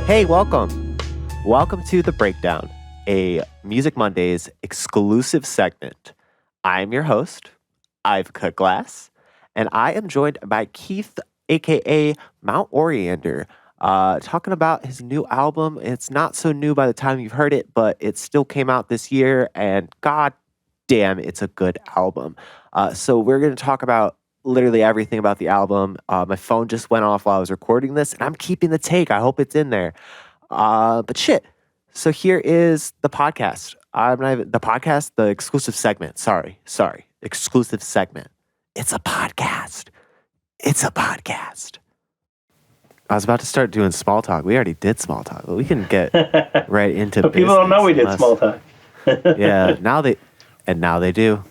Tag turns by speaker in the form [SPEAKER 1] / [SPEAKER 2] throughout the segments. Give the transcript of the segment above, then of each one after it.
[SPEAKER 1] Hey, welcome. Welcome to The Breakdown, a Music Mondays exclusive segment. I am your host, Ivahka Glass, and I am joined by Keith, aka Mount Oriander, talking about his new album. It's not so new by the time you've heard it, but it still came out this year, and god damn, it's a good album. So we're going to talk about literally everything about the album. My phone just went off while I was recording this, and I'm keeping the take. I hope it's in there. But shit. So here is the podcast. I'm not even the podcast, the exclusive segment. Sorry. Exclusive segment. It's a podcast. It's a podcast. I was about to start doing small talk. We already did small talk, but we can get right into
[SPEAKER 2] But people don't know we did small talk.
[SPEAKER 1] Yeah, now they do.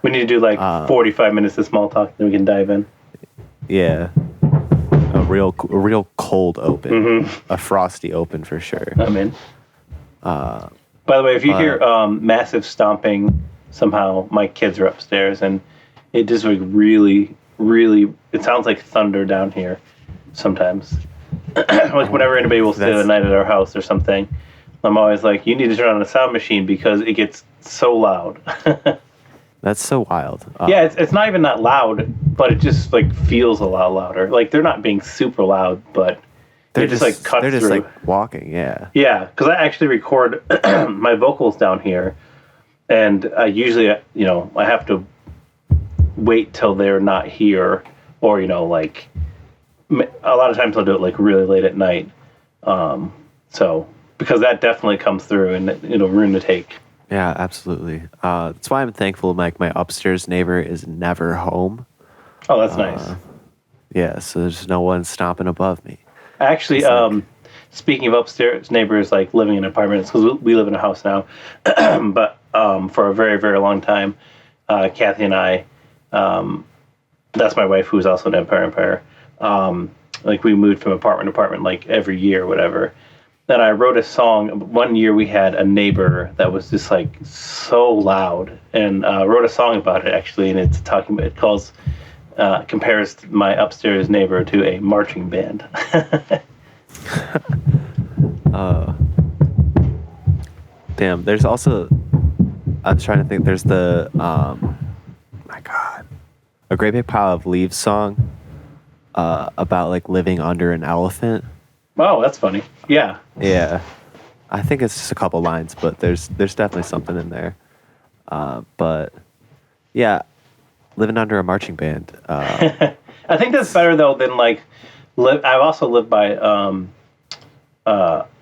[SPEAKER 2] We need to do like 45 minutes of small talk, then we can dive in.
[SPEAKER 1] Yeah. A real cold open. A frosty open for sure.
[SPEAKER 2] I'm in. By the way, if you hear massive stomping, somehow my kids are upstairs, and it just like really, it sounds like thunder down here sometimes. Like whenever anybody will stay the night at our house or something, I'm always like, you need to turn on the sound machine because it gets so loud.
[SPEAKER 1] That's so wild.
[SPEAKER 2] Yeah, it's not even that loud, but it just like feels a lot louder. Like they're not being super loud, but they're just like cut through.
[SPEAKER 1] They're just like walking, yeah.
[SPEAKER 2] Yeah, because I actually record my vocals down here, and I usually, I have to wait till they're not here, or like a lot of times I'll do it like really late at night. So because that definitely comes through and it'll ruin the take.
[SPEAKER 1] Yeah, absolutely. That's why I'm thankful my upstairs neighbor is never home.
[SPEAKER 2] Oh, that's nice.
[SPEAKER 1] Yeah, so there's no one stomping above me.
[SPEAKER 2] Actually, speaking of upstairs neighbors, like living in apartments, because we live in a house now, but for a very, very long time, Kathy and I, that's my wife, who's also an Empire, like we moved from apartment to apartment like every year or whatever. And I wrote a song. One year we had a neighbor that was just like so loud, and wrote a song about it actually, and it's talking about, it calls, compares my upstairs neighbor to a marching band.
[SPEAKER 1] Damn, there's also, I'm trying to think, there's the, my God, A Great Big Pile of Leaves song about like living under an elephant.
[SPEAKER 2] Oh, that's funny. Yeah.
[SPEAKER 1] Yeah. I think it's just a couple lines, but there's definitely something in there. But yeah, living under a marching band.
[SPEAKER 2] I think that's better though than like I've also lived by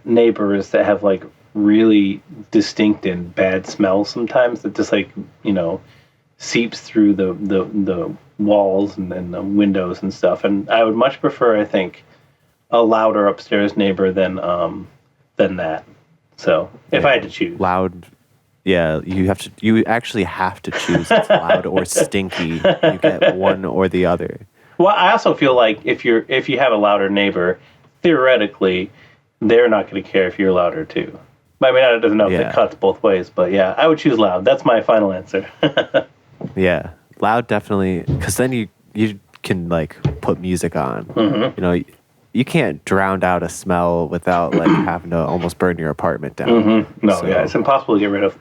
[SPEAKER 2] neighbors that have like really distinct and bad smells sometimes that just like, seeps through the walls and then the windows and stuff. And I would much prefer, I think, a louder upstairs neighbor than that. So if I had to choose,
[SPEAKER 1] loud, yeah, you actually have to choose. It's loud or stinky. You get one or the other.
[SPEAKER 2] Well, I also feel like if you have a louder neighbor, theoretically, they're not going to care if you're louder too. I mean, I don't know if it cuts both ways, but yeah, I would choose loud. That's my final answer.
[SPEAKER 1] Yeah, loud definitely, because then you can like put music on. Mm-hmm. You can't drown out a smell without like having to almost burn your apartment down.
[SPEAKER 2] Mm-hmm. No, yeah, it's impossible to get rid of.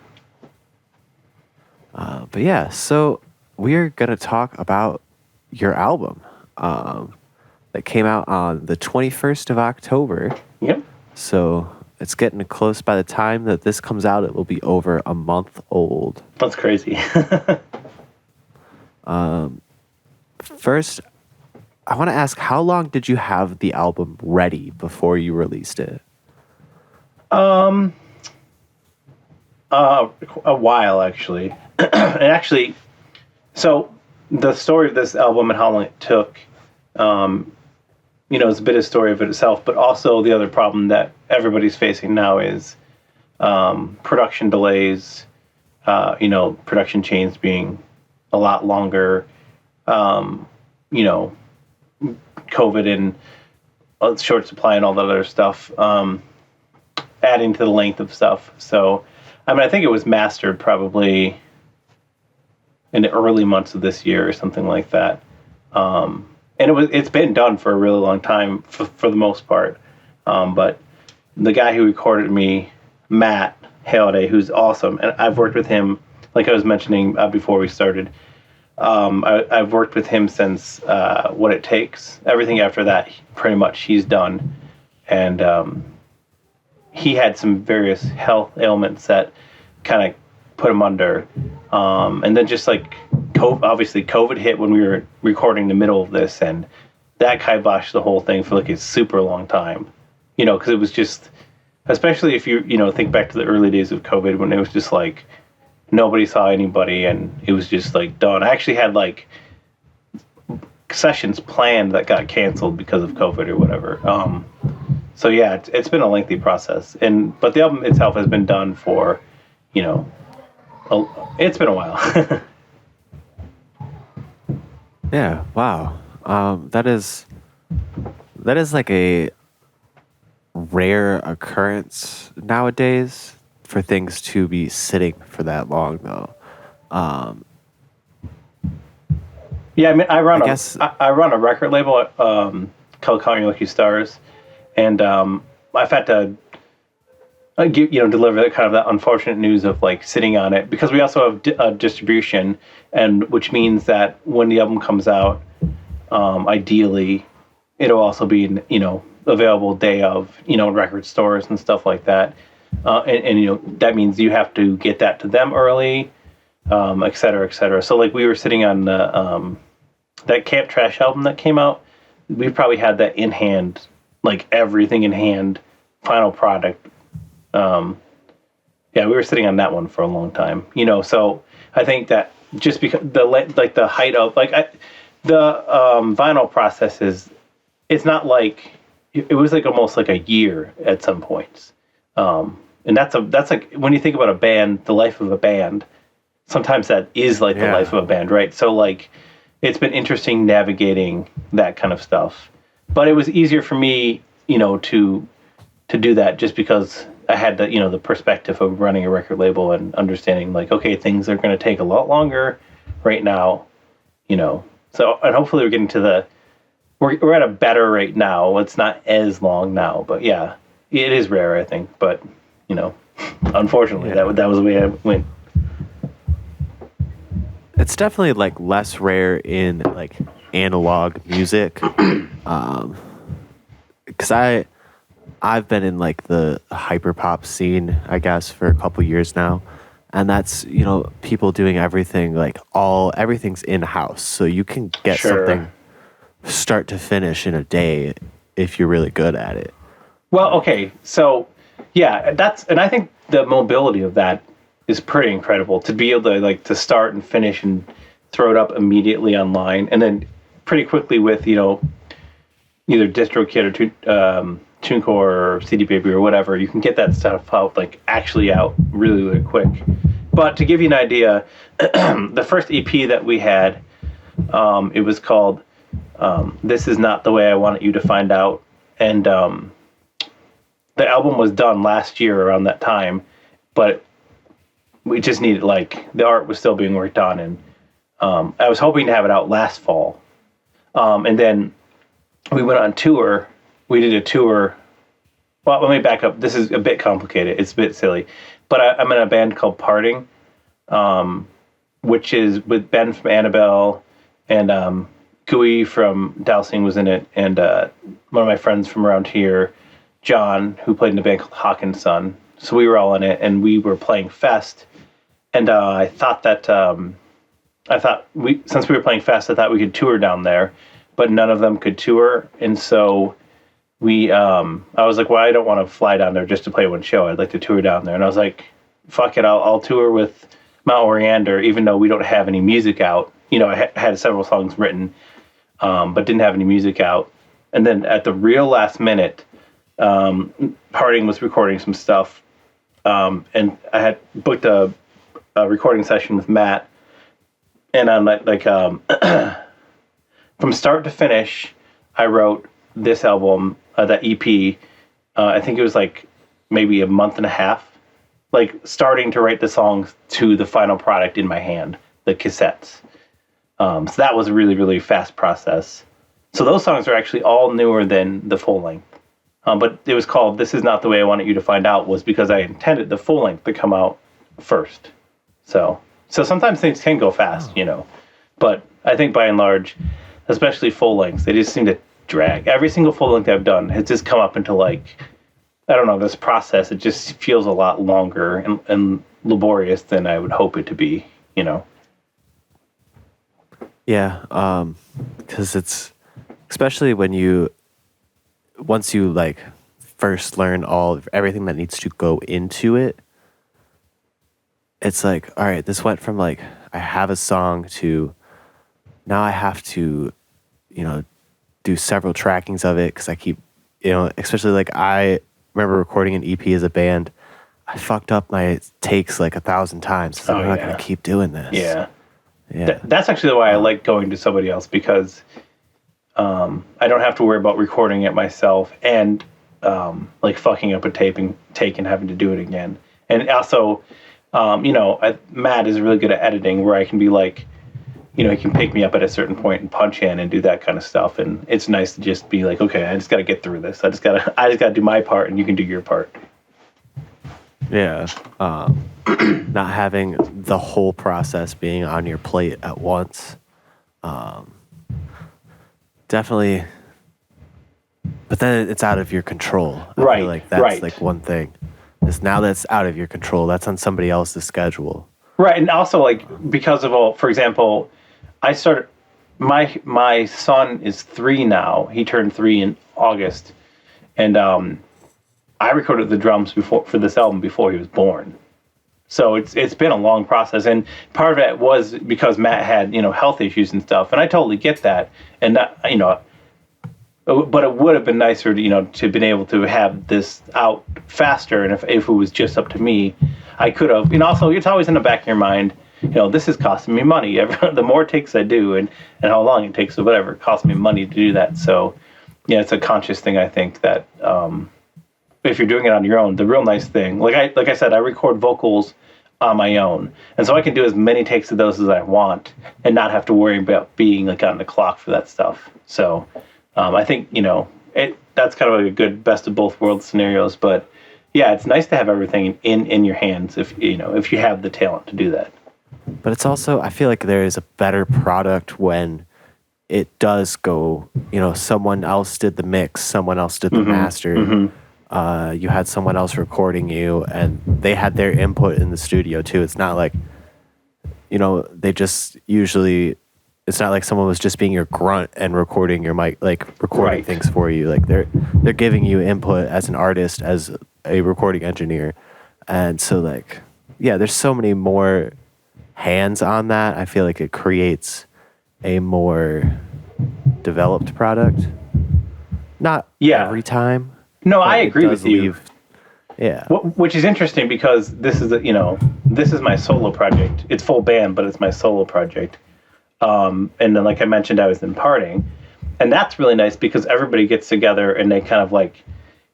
[SPEAKER 1] But yeah, so we're gonna talk about your album that came out on the 21st of October.
[SPEAKER 2] Yep.
[SPEAKER 1] So it's getting close. By the time that this comes out, it will be over a month old.
[SPEAKER 2] That's crazy.
[SPEAKER 1] First, I want to ask, how long did you have the album ready before you released it?
[SPEAKER 2] A while, actually. And actually, so the story of this album and how long it took, is a bit of story of it itself, but also the other problem that everybody's facing now is production delays, production chains being a lot longer, COVID and short supply and all that other stuff, adding to the length of stuff. So, I mean, I think it was mastered probably in the early months of this year or something like that. And it's been done for a really long time for the most part. But the guy who recorded me, Matt Halliday, who's awesome, and I've worked with him, like I was mentioning before we started. I've worked with him since What It Takes. Everything after that, pretty much he's done. And he had some various health ailments that kind of put him under. And then just like obviously COVID hit when we were recording the middle of this, and that kiboshed the whole thing for like a super long time. Because it was just, especially if you think back to the early days of COVID when it was just like nobody saw anybody and it was just like done. I actually had like sessions planned that got canceled because of COVID or whatever. So yeah, it's been a lengthy process, but the album itself has been done for, it's been a while.
[SPEAKER 1] Yeah. Wow. That is like a rare occurrence nowadays for things to be sitting for that long, though.
[SPEAKER 2] Yeah, I mean, I run a record label called Count Your Lucky Stars, and I've had to deliver kind of that unfortunate news of like sitting on it, because we also have distribution, and which means that when the album comes out, ideally it'll also be available day of record stores and stuff like that, and that means you have to get that to them early, et cetera, et cetera. So like we were sitting on the that Camp Trash album that came out, we probably had that in hand, like everything in hand, final product. Yeah, we were sitting on that one for a long time, so I think that just because the height of the vinyl process it's not like, it was like almost like a year at some points. And that's like, when you think about a band, the life of a band, sometimes that is like the life of a band, right? So like, it's been interesting navigating that kind of stuff, but it was easier for me, to do that just because I had the perspective of running a record label and understanding like, okay, things are going to take a lot longer right now, so, and hopefully we're getting to we're at a better rate now. It's not as long now, but yeah, it is rare, I think, but unfortunately that was the way I went.
[SPEAKER 1] It's definitely like less rare in like analog music, because I've been in like the hyperpop scene, I guess, for a couple years now, and that's people doing everything, like everything's in house, so you can get something start to finish in a day if you're really good at it.
[SPEAKER 2] Well, okay, so yeah, and I think the mobility of that is pretty incredible, to be able to like to start and finish and throw it up immediately online, and then pretty quickly with either DistroKid or TuneCore or CD Baby or whatever, you can get that stuff out actually out really, really quick. But to give you an idea, the first EP that we had, it was called This Is Not the Way I Wanted You to Find Out, and the album was done last year around that time, but we just needed the art was still being worked on, and I was hoping to have it out last fall, and then we went on tour. We did a tour. Well, let me back up. This is a bit complicated. It's a bit silly, but I'm in a band called Parting, which is with Ben from Annabelle, and Gooey from Dowsing was in it, and one of my friends from around here, John, who played in a band called Hawk and Son. So we were all in it, and we were playing Fest. And I thought since we were playing Fest, I thought we could tour down there, but none of them could tour. And so I was like, well, I don't want to fly down there just to play one show. I'd like to tour down there. And I was like, fuck it, I'll tour with Mount Oriander, even though we don't have any music out. I had several songs written, but didn't have any music out. And then at the real last minute, Parting was recording some stuff, and I had booked a recording session with Matt, and I'm from start to finish, I wrote this album, that EP. I think it was maybe a month and a half, starting to write the songs to the final product in my hand, the cassettes. So that was a really, really fast process. So those songs are actually all newer than the full length. But it was called "This Is Not the Way I Wanted You to Find Out" was because I intended the full length to come out first. So sometimes things can go fast, but I think by and large, especially full lengths, they just seem to drag. Every single full length I've done has just come up into like, I don't know, this process. It just feels a lot longer and laborious than I would hope it to be.
[SPEAKER 1] Yeah, because it's especially once you like first learn everything that needs to go into it. It's like, all right, this went from like I have a song to now I have to, do several trackings of it because I keep, especially like I remember recording an EP as a band. I fucked up my takes like 1,000 times. So I'm not gonna keep doing this.
[SPEAKER 2] Yeah.
[SPEAKER 1] Yeah.
[SPEAKER 2] That's actually why I like going to somebody else because I don't have to worry about recording it myself and like fucking up a take and having to do it again. And also, Matt is really good at editing where I can be like, he can pick me up at a certain point and punch in and do that kind of stuff. And it's nice to just be like, okay, I just got to get through this. I just got to do my part and you can do your part.
[SPEAKER 1] Yeah. Not having the whole process being on your plate at once. Definitely. But then it's out of your control. I feel like that's like one thing. Is now that's out of your control. That's on somebody else's schedule.
[SPEAKER 2] Right. And also like because of for example, I started my son is 3 now. He turned 3 in August. And I recorded the drums for this album before he was born. So it's been a long process, and part of it was because Matt had health issues and stuff, and I totally get that, and that, but it would have been nicer to been able to have this out faster, and if it was just up to me, I could have. Also it's always in the back of your mind, this is costing me money. The more takes I do, and how long it takes or whatever, it costs me money to do that. So yeah, it's a conscious thing. I think that. If you're doing it on your own, the real nice thing, like I said, I record vocals on my own, and so I can do as many takes of those as I want, and not have to worry about being like on the clock for that stuff. So I think that's kind of like a good best of both worlds scenarios. But yeah, it's nice to have everything in your hands if you have the talent to do that.
[SPEAKER 1] But it's also, I feel like there is a better product when it does go. Someone else did the mix, someone else did the master. Mm-hmm. You had someone else recording you, and they had their input in the studio too. It's not like, they just usually. It's not like someone was just being your grunt and recording your mic, like recording things for you. Like they're giving you input as an artist, as a recording engineer, and so like, yeah, there's so many more hands on that. I feel like it creates a more developed product. Not every time.
[SPEAKER 2] No, I agree with you.
[SPEAKER 1] Yeah.
[SPEAKER 2] Which is interesting because this is this is my solo project. It's full band, but it's my solo project. And then, like I mentioned, I was imparting, and that's really nice because everybody gets together and they kind of like,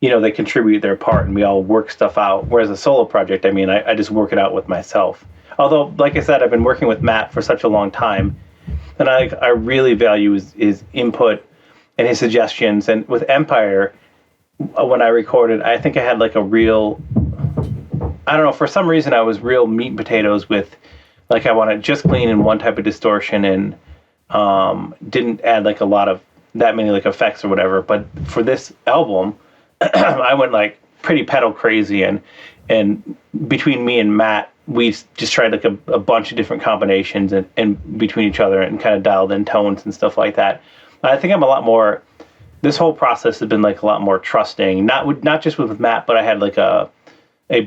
[SPEAKER 2] they contribute their part and we all work stuff out. Whereas a solo project, I just work it out with myself. Although, like I said, I've been working with Matt for such a long time, and I really value his input and his suggestions. And with Empire, when I recorded, I think I had like a real, I don't know, for some reason I was real meat and potatoes with, like I wanted just clean and one type of distortion and didn't add like a lot of that many like effects or whatever. But for this album, I went like pretty pedal crazy, and between me and Matt, we just tried like a bunch of different combinations and between each other and kind of dialed in tones and stuff like that. I think I'm a lot more. This whole process has been like a lot more trusting, not just with Matt, but I had like a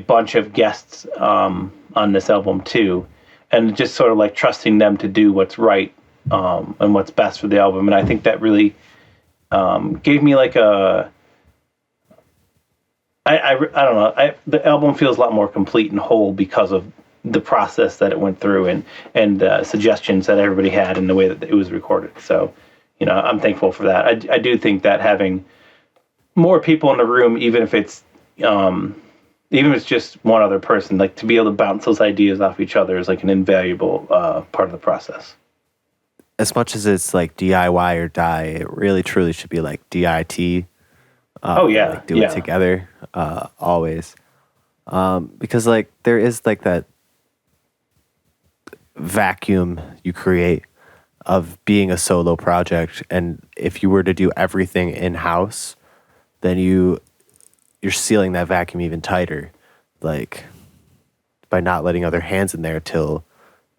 [SPEAKER 2] bunch of guests on this album too, and just sort of like trusting them to do what's right and what's best for the album. And I think that really gave me like a. I don't know. The album feels a lot more complete and whole because of the process that it went through and suggestions that everybody had in the way that it was recorded. So. I'm thankful for that. I do think that having more people in the room, even if it's just one other person, like to be able to bounce those ideas off each other is like an invaluable part of the process.
[SPEAKER 1] As much as it's like DIY or die, it really truly should be like DIT,
[SPEAKER 2] Oh yeah,
[SPEAKER 1] like do it
[SPEAKER 2] yeah,
[SPEAKER 1] together, always. Because like there is like that vacuum you create of being a solo project, and if you were to do everything in house, then you're sealing that vacuum even tighter, like by not letting other hands in there till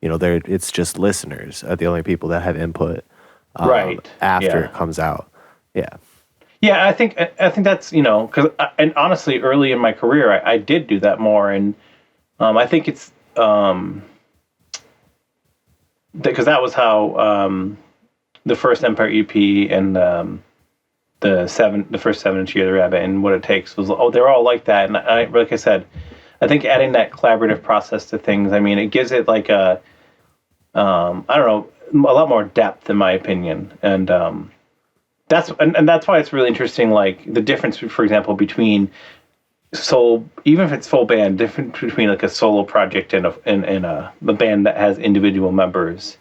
[SPEAKER 1] they're it's just listeners are the only people that have input
[SPEAKER 2] right,
[SPEAKER 1] after
[SPEAKER 2] yeah.
[SPEAKER 1] it comes out. Yeah.
[SPEAKER 2] Yeah, I think that's because and honestly, early in my career, I did do that more, and I think it's because that was how the first Empire EP and the first 7 inch Year of the Rabbit and What It Takes was they're all like that, and like I said, I think adding that collaborative process to things, I mean, it gives it like a I don't know, a lot more depth in my opinion, and that's why it's really interesting, like the difference, for example, between even if it's full band, difference between like a solo project and a band that has individual members.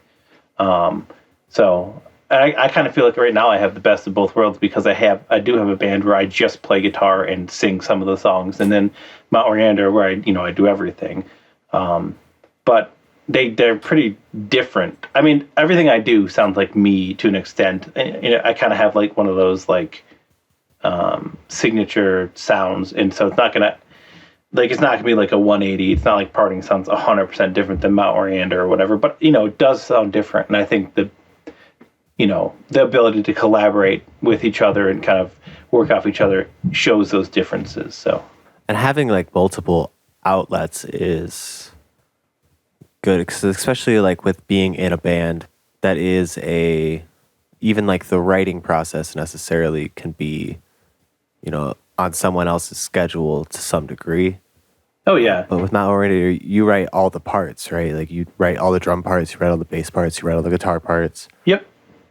[SPEAKER 2] So I kind of feel like right now I have the best of both worlds because I do have a band where I just play guitar and sing some of the songs, and then my Oriander where I do everything. But they're pretty different. I mean, everything I do sounds like me to an extent. I kind of have like one of those like signature sounds, and so it's not gonna be like a 180. It's not like Parting sounds 100% different than Mount Oriander or whatever, but it does sound different, and I think the ability to collaborate with each other and kind of work off each other shows those differences. So,
[SPEAKER 1] And having like multiple outlets is good, 'cause especially like with being in a band that is even like the writing process necessarily can be on someone else's schedule to some degree.
[SPEAKER 2] oh yeah,
[SPEAKER 1] But with Matt Oriander, you write all the parts, right? Like you write all the drum parts, you write all the bass parts, you write all the guitar parts.
[SPEAKER 2] yep,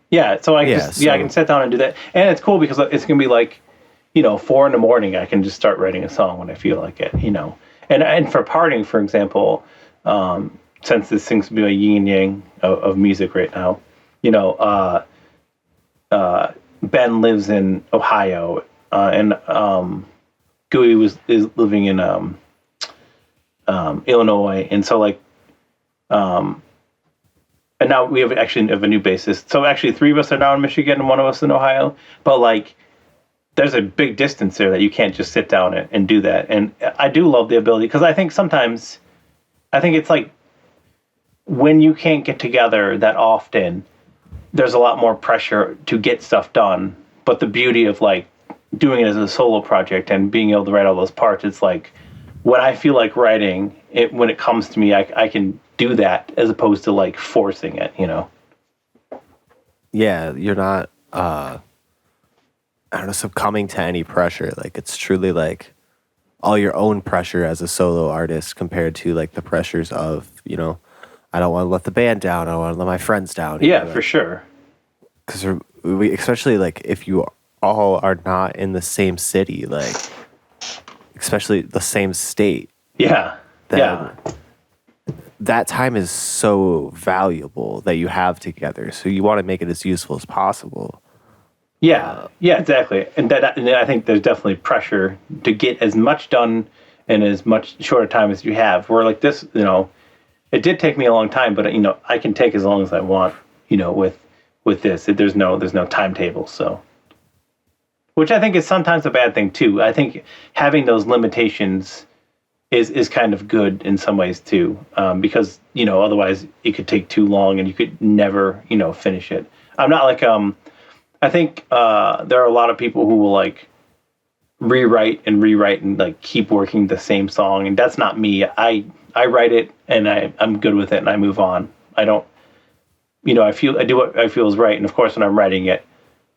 [SPEAKER 2] yeah. So
[SPEAKER 1] Yeah,
[SPEAKER 2] I can
[SPEAKER 1] so
[SPEAKER 2] sit down and do that, and it's cool because it's gonna be like 4 in the morning. I can just start writing a song when I feel like it. And for Parting, for example, since this seems to be a yin and yang of music right now, you know, Ben lives in Ohio, and Gooey is living in Illinois, and so like, and now we have a new bassist. So actually, three of us are now in Michigan and one of us in Ohio. But like, there's a big distance there that you can't just sit down and do that. And I do love the ability because I think sometimes, I think it's like when you can't get together that often, there's a lot more pressure to get stuff done. But the beauty of like doing it as a solo project and being able to write all those parts, it's like when I feel like writing it, when it comes to me, I can do that as opposed to like forcing it.
[SPEAKER 1] yeah, you're not I don't know, succumbing to any pressure. Like it's truly like all your own pressure as a solo artist compared to like the pressures of, I don't want to let the band down. I don't want to let my friends down.
[SPEAKER 2] Yeah, for sure.
[SPEAKER 1] Because we, especially like if you all are not in the same city, like especially the same state,
[SPEAKER 2] Yeah.
[SPEAKER 1] then
[SPEAKER 2] Yeah.
[SPEAKER 1] that time is so valuable that you have together. So you want to make it as useful as possible.
[SPEAKER 2] Yeah, yeah, exactly. And I think there's definitely pressure to get as much done in as much shorter time as you have. Where like this, it did take me a long time, but I can take as long as I want, with this. There's no timetable, so which I think is sometimes a bad thing too. I think having those limitations is kind of good in some ways too, because otherwise it could take too long and you could never finish it. I'm not like I think there are a lot of people who will like rewrite and like keep working the same song, and that's not me. I write it and I'm good with it and I move on. I don't, I do what I feel is right, and of course when I'm writing it,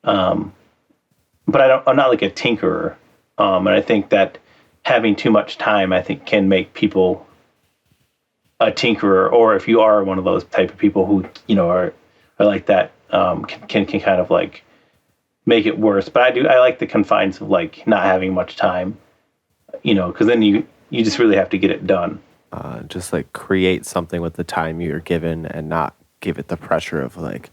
[SPEAKER 2] but I'm not like a tinkerer, and I think that having too much time, I think, can make people a tinkerer, or if you are one of those type of people who are like that, can kind of like make it worse. But I like the confines of like not having much time, because then you just really have to get it done.
[SPEAKER 1] Just like create something with the time you're given and not give it the pressure of like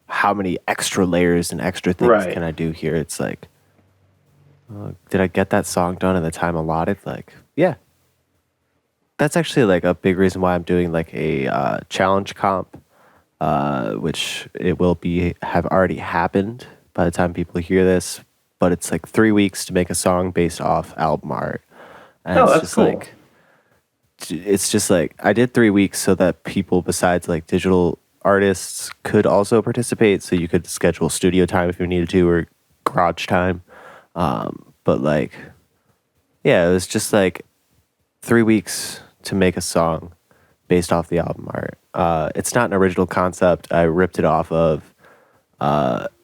[SPEAKER 1] how many extra layers and extra things
[SPEAKER 2] Right.
[SPEAKER 1] can I do here. It's like Did I get that song done in the time allotted? Like, yeah, that's actually like a big reason why I'm doing like a challenge comp, which it will be have already happened by the time people hear this. But it's like 3 weeks to make a song based off album art, and
[SPEAKER 2] Oh, that's cool.
[SPEAKER 1] it's just like I did 3 weeks so that people besides like digital artists could also participate. So you could schedule studio time if you needed to or garage time. But like, yeah, it was just like 3 weeks to make a song based off the album art. It's not an original concept. I ripped it off of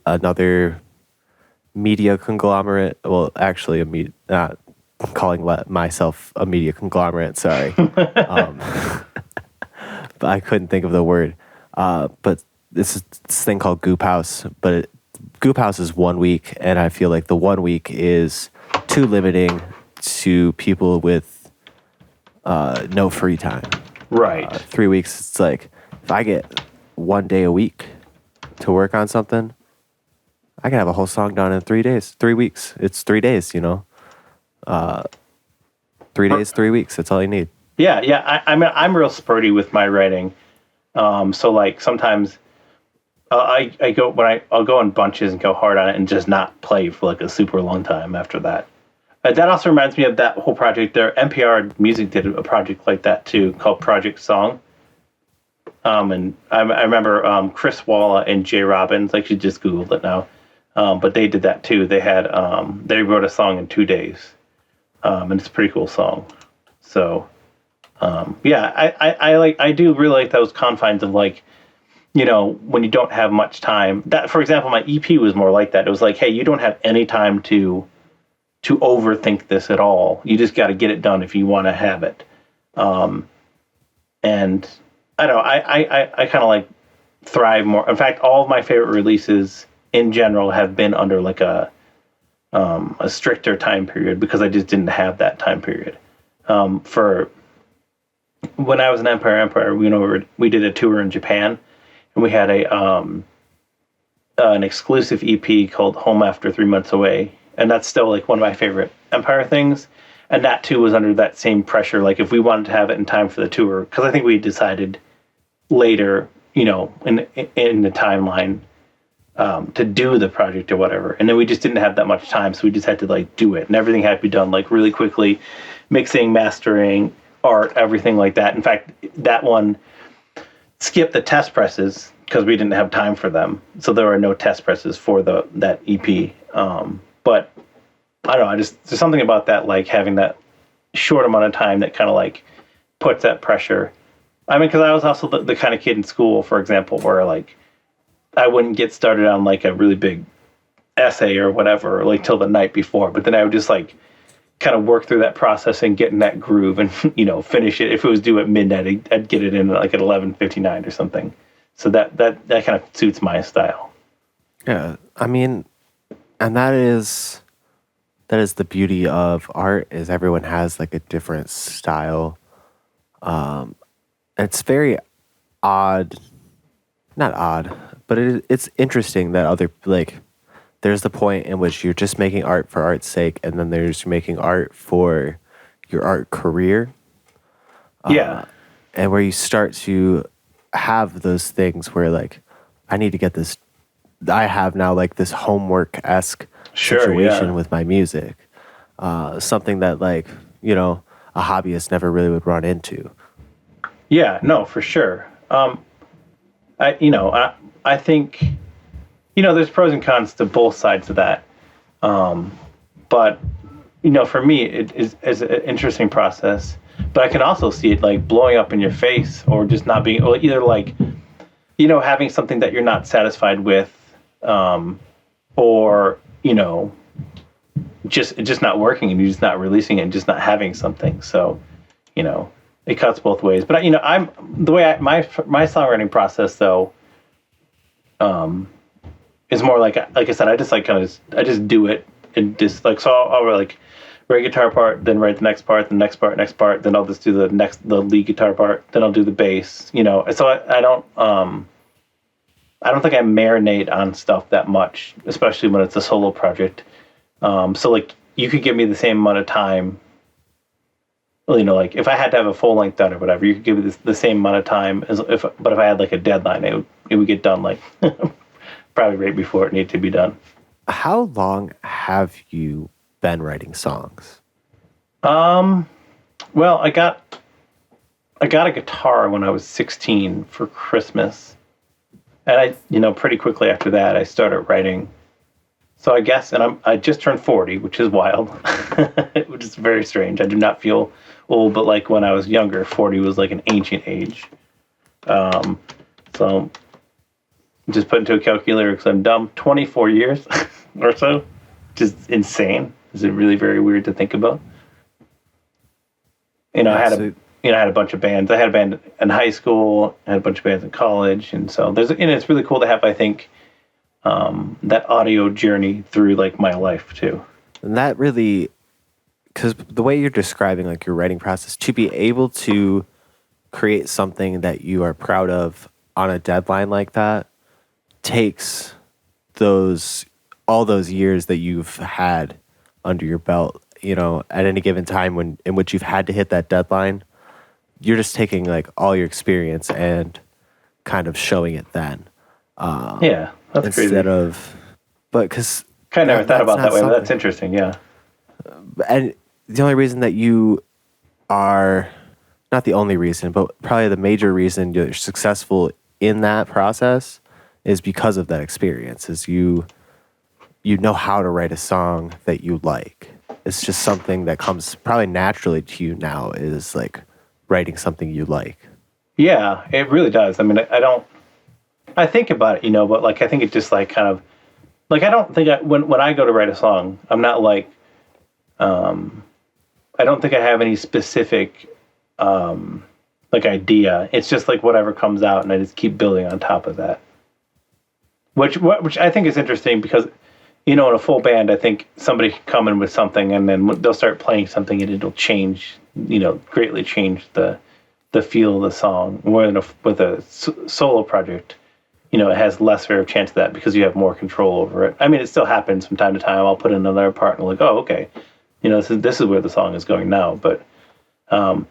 [SPEAKER 1] another media conglomerate. Well, actually, not calling myself a media conglomerate. Sorry, but I couldn't think of the word. But this is this thing called Goop House. Goop House is 1 week, and I feel like the 1 week is too limiting to people with no free time.
[SPEAKER 2] Right.
[SPEAKER 1] 3 weeks, it's like if I get 1 day a week to work on something, I can have a whole song done in 3 days. 3 weeks, it's 3 days. 3 days, 3 weeks. That's all you need.
[SPEAKER 2] Yeah, yeah. I'm real spurty with my writing. So like sometimes I go I'll go in bunches and go hard on it and just not play for like a super long time after that. That also reminds me of that whole project there. NPR Music did a project like that too, called Project Song. And I remember Chris Walla and Jay Robbins. Like, you just Googled it now, but they did that too. They wrote a song in 2 days, and it's a pretty cool song. So yeah, I do really like those confines of like, when you don't have much time. That, for example, my EP was more like that. It was like, hey, you don't have any time to overthink this at all. You just got to get it done if you want to have it. And I don't know, I kind of like thrive more. In fact, all of my favorite releases in general have been under like a stricter time period because I just didn't have that time period. For when I was in Empire, we did a tour in Japan, and we had an exclusive EP called Home After 3 Months Away, and that's still like one of my favorite Empire things. And that too was under that same pressure. Like, if we wanted to have it in time for the tour, because I think we decided later, in the timeline, to do the project or whatever, and then we just didn't have that much time, so we just had to like do it, and everything had to be done like really quickly, mixing, mastering, art, everything like that. In fact, that one skipped the test presses because we didn't have time for them, so there were no test presses for that EP. But I don't know, there's something about that, like having that short amount of time that kind of like puts that pressure. I mean, because I was also the kind of kid in school, for example, where like I wouldn't get started on like a really big essay or whatever like till the night before, but then I would just like kind of work through that process and get in that groove and finish it. If it was due at midnight, I'd get it in like at 11:59 or something. So that kind of suits my style.
[SPEAKER 1] Yeah, I mean, and that is the beauty of art, is everyone has like a different style. It's very odd, not odd, but it's interesting that there's the point in which you're just making art for art's sake, and then there's making art for your art career.
[SPEAKER 2] Yeah.
[SPEAKER 1] And where you start to have those things where like, I need to get this, I have now like this homework-esque situation with my music. Something that like, a hobbyist never really would run into.
[SPEAKER 2] Yeah, no, for sure. I think, there's pros and cons to both sides of that. But, for me, it is an interesting process. But I can also see it like blowing up in your face, or just not being, or either like, having something that you're not satisfied with, or, just not working, and you're just not releasing it, and just not having something. So, it cuts both ways. But I'm the way my songwriting process though, is more like I said, I just like I just do it, and just like, so I'll like write guitar part, then write the next part, the next part, then I'll just do the lead guitar part, then I'll do the bass. So I don't think I marinate on stuff that much, especially when it's a solo project. So like, you could give me the same amount of time. Well, like if I had to have a full length done or whatever, you could give me the same amount of time but if I had like a deadline, it would get done like probably right before it needed to be done.
[SPEAKER 1] How long have you been writing songs?
[SPEAKER 2] Well, I got a guitar when I was 16 for Christmas. And pretty quickly after that, I started writing. So I guess, and I just turned 40, which is wild, which is very strange. I do not feel old, but like when I was younger, 40 was like an ancient age. So just put into a calculator because I'm dumb. 24 years or so, just insane. Is it really very weird to think about? I had a bunch of bands. I had a band in high school. I had a bunch of bands in college, and so it's really cool to have, I think, that audio journey through like my life too.
[SPEAKER 1] And that really, because the way you're describing like your writing process, to be able to create something that you are proud of on a deadline like that takes all those years that you've had under your belt, at any given time in which you've had to hit that deadline. You're just taking like all your experience and kind of showing it then.
[SPEAKER 2] Yeah, that's
[SPEAKER 1] instead
[SPEAKER 2] crazy.
[SPEAKER 1] But because
[SPEAKER 2] kind of never thought about that way, but that's interesting. Yeah.
[SPEAKER 1] And the only reason that you are, not the only reason, but probably the major reason you're successful in that process is because of that experience. Is you know how to write a song that you like. It's just something that comes probably naturally to you now, is like writing something you like.
[SPEAKER 2] Yeah, it really does. I mean, I think about it, but like, I think it just like kind of, like, I don't think when I go to write a song, I'm not like, I don't think I have any specific, like idea. It's just like whatever comes out and I just keep building on top of that. Which I think is interesting because, in a full band, I think somebody can come in with something and then they'll start playing something and it'll change, greatly change the feel of the song. With a solo project, it has lesser chance of that because you have more control over it. I mean, it still happens from time to time. I'll put in another part and like, oh, okay, this is where the song is going now. But I don't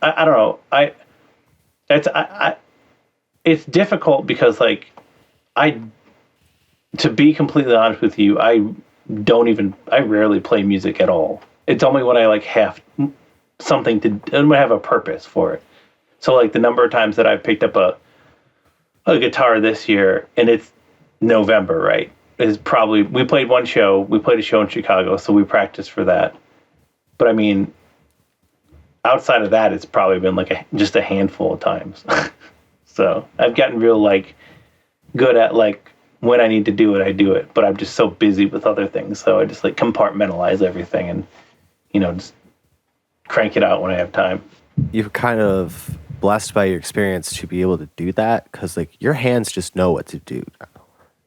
[SPEAKER 2] know. It's difficult because like to be completely honest with you, I rarely play music at all. It's only when I like have something and I have a purpose for it. So like the number of times that I've picked up a guitar this year and it's November, right? Is probably, we played a show in Chicago, so we practiced for that. But I mean, outside of that, it's probably been like just a handful of times. So I've gotten real like good at like when I need to do it, I do it. But I'm just so busy with other things, so I just like compartmentalize everything and just crank it out when I have time.
[SPEAKER 1] You're kind of blessed by your experience to be able to do that because like your hands just know what to do.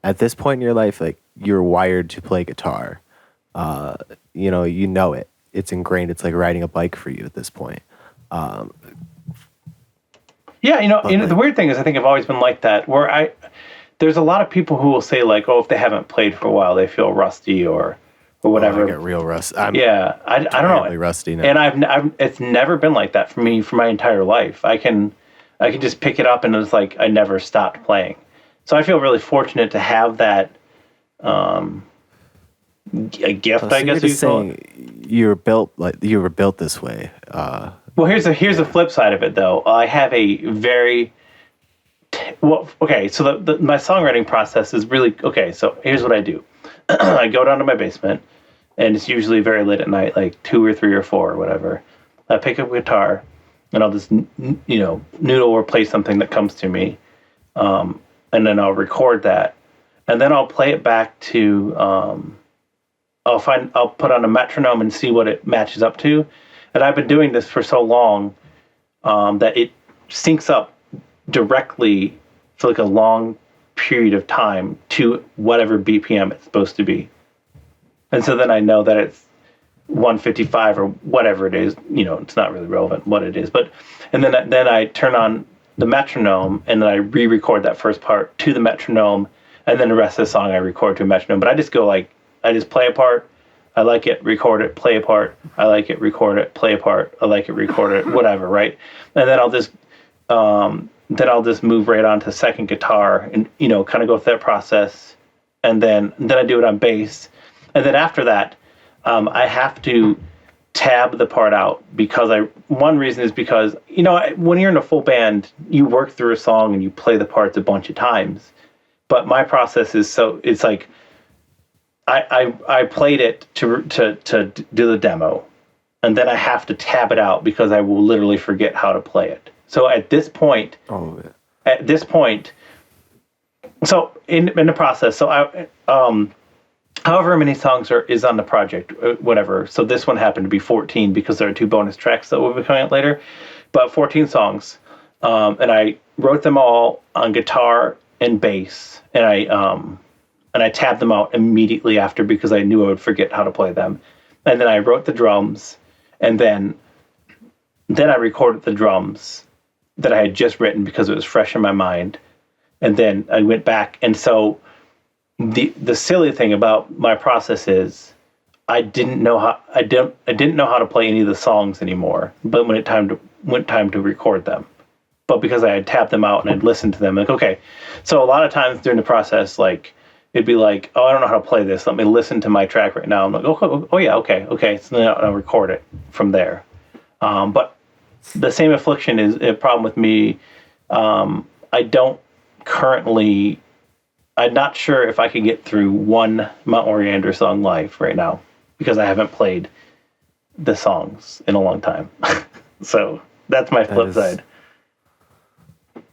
[SPEAKER 1] At this point in your life, like you're wired to play guitar. You know it. It's ingrained. It's like riding a bike for you at this point.
[SPEAKER 2] The weird thing is I think I've always been like that where there's a lot of people who will say like, oh, if they haven't played for a while, they feel rusty or whatever.
[SPEAKER 1] I get real rusty.
[SPEAKER 2] I don't know.
[SPEAKER 1] Rusty now.
[SPEAKER 2] And it's never been like that for me for my entire life. I can just pick it up and it's like I never stopped playing. So I feel really fortunate to have that a gift, I guess you call it.
[SPEAKER 1] You were built this way.
[SPEAKER 2] Well, here's the flip side of it, though. I have a very so my songwriting process is really okay. So here's what I do: I go down to my basement, and it's usually very late at night, like 2 or 3 or 4 or whatever. I pick up a guitar, and I'll just noodle or play something that comes to me, and then I'll record that, and then I'll play it back to. I'll put on a metronome and see what it matches up to. And I've been doing this for so long that it syncs up directly for like a long period of time to whatever BPM it's supposed to be. And so then I know that it's 155 or whatever it is. It's not really relevant what it is. And then I turn on the metronome and then I re-record that first part to the metronome. And then the rest of the song I record to a metronome. But I just go like, I just play a part, I like it, record it, play a part. I like it, record it, play a part. I like it, record it, whatever, right? And then I'll just move right on to second guitar and kind of go through that process, and then I do it on bass, and then after that, I have to tab the part out because one reason is because when you're in a full band, you work through a song and you play the parts a bunch of times, but my process is it's like I played it to do the demo, and then I have to tab it out because I will literally forget how to play it. So at this point, so in the process, so however many songs is on the project, whatever. So this one happened to be 14 because there are 2 bonus tracks that will be coming out later, but 14 songs, and I wrote them all on guitar and bass, and I tabbed them out immediately after because I knew I would forget how to play them. And then I wrote the drums, and then I recorded the drums that I had just written because it was fresh in my mind. And then I went back. And so the silly thing about my process is I didn't know how to play any of the songs anymore, but when it went time to record them. But because I had tapped them out and I'd listened to them, like, okay. So a lot of times during the process, like, it'd be like, oh, I don't know how to play this. Let me listen to my track right now. I'm like, oh yeah, okay. So then I'll record it from there. But the same affliction is a problem with me. I don't currently. I'm not sure if I could get through one Mount Oriander song live right now because I haven't played the songs in a long time. So that's my flip side.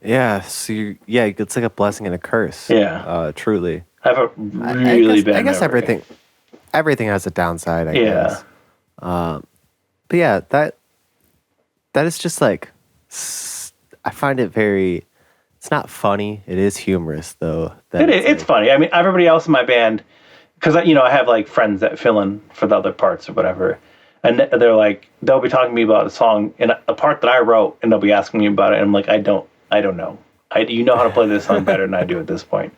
[SPEAKER 1] Yeah. So it's like a blessing and a curse.
[SPEAKER 2] Yeah.
[SPEAKER 1] Truly.
[SPEAKER 2] I have a really bad.
[SPEAKER 1] I guess
[SPEAKER 2] memory.
[SPEAKER 1] everything has a downside. I guess. But yeah, that is just like, I find it very. It's not funny. It is humorous though.
[SPEAKER 2] It's funny. I mean, everybody else in my band, because I have like friends that fill in for the other parts or whatever, and they're like, they'll be talking to me about a song and a part that I wrote, and they'll be asking me about it, and I'm like, I don't know. You know how to play this song better than I do at this point.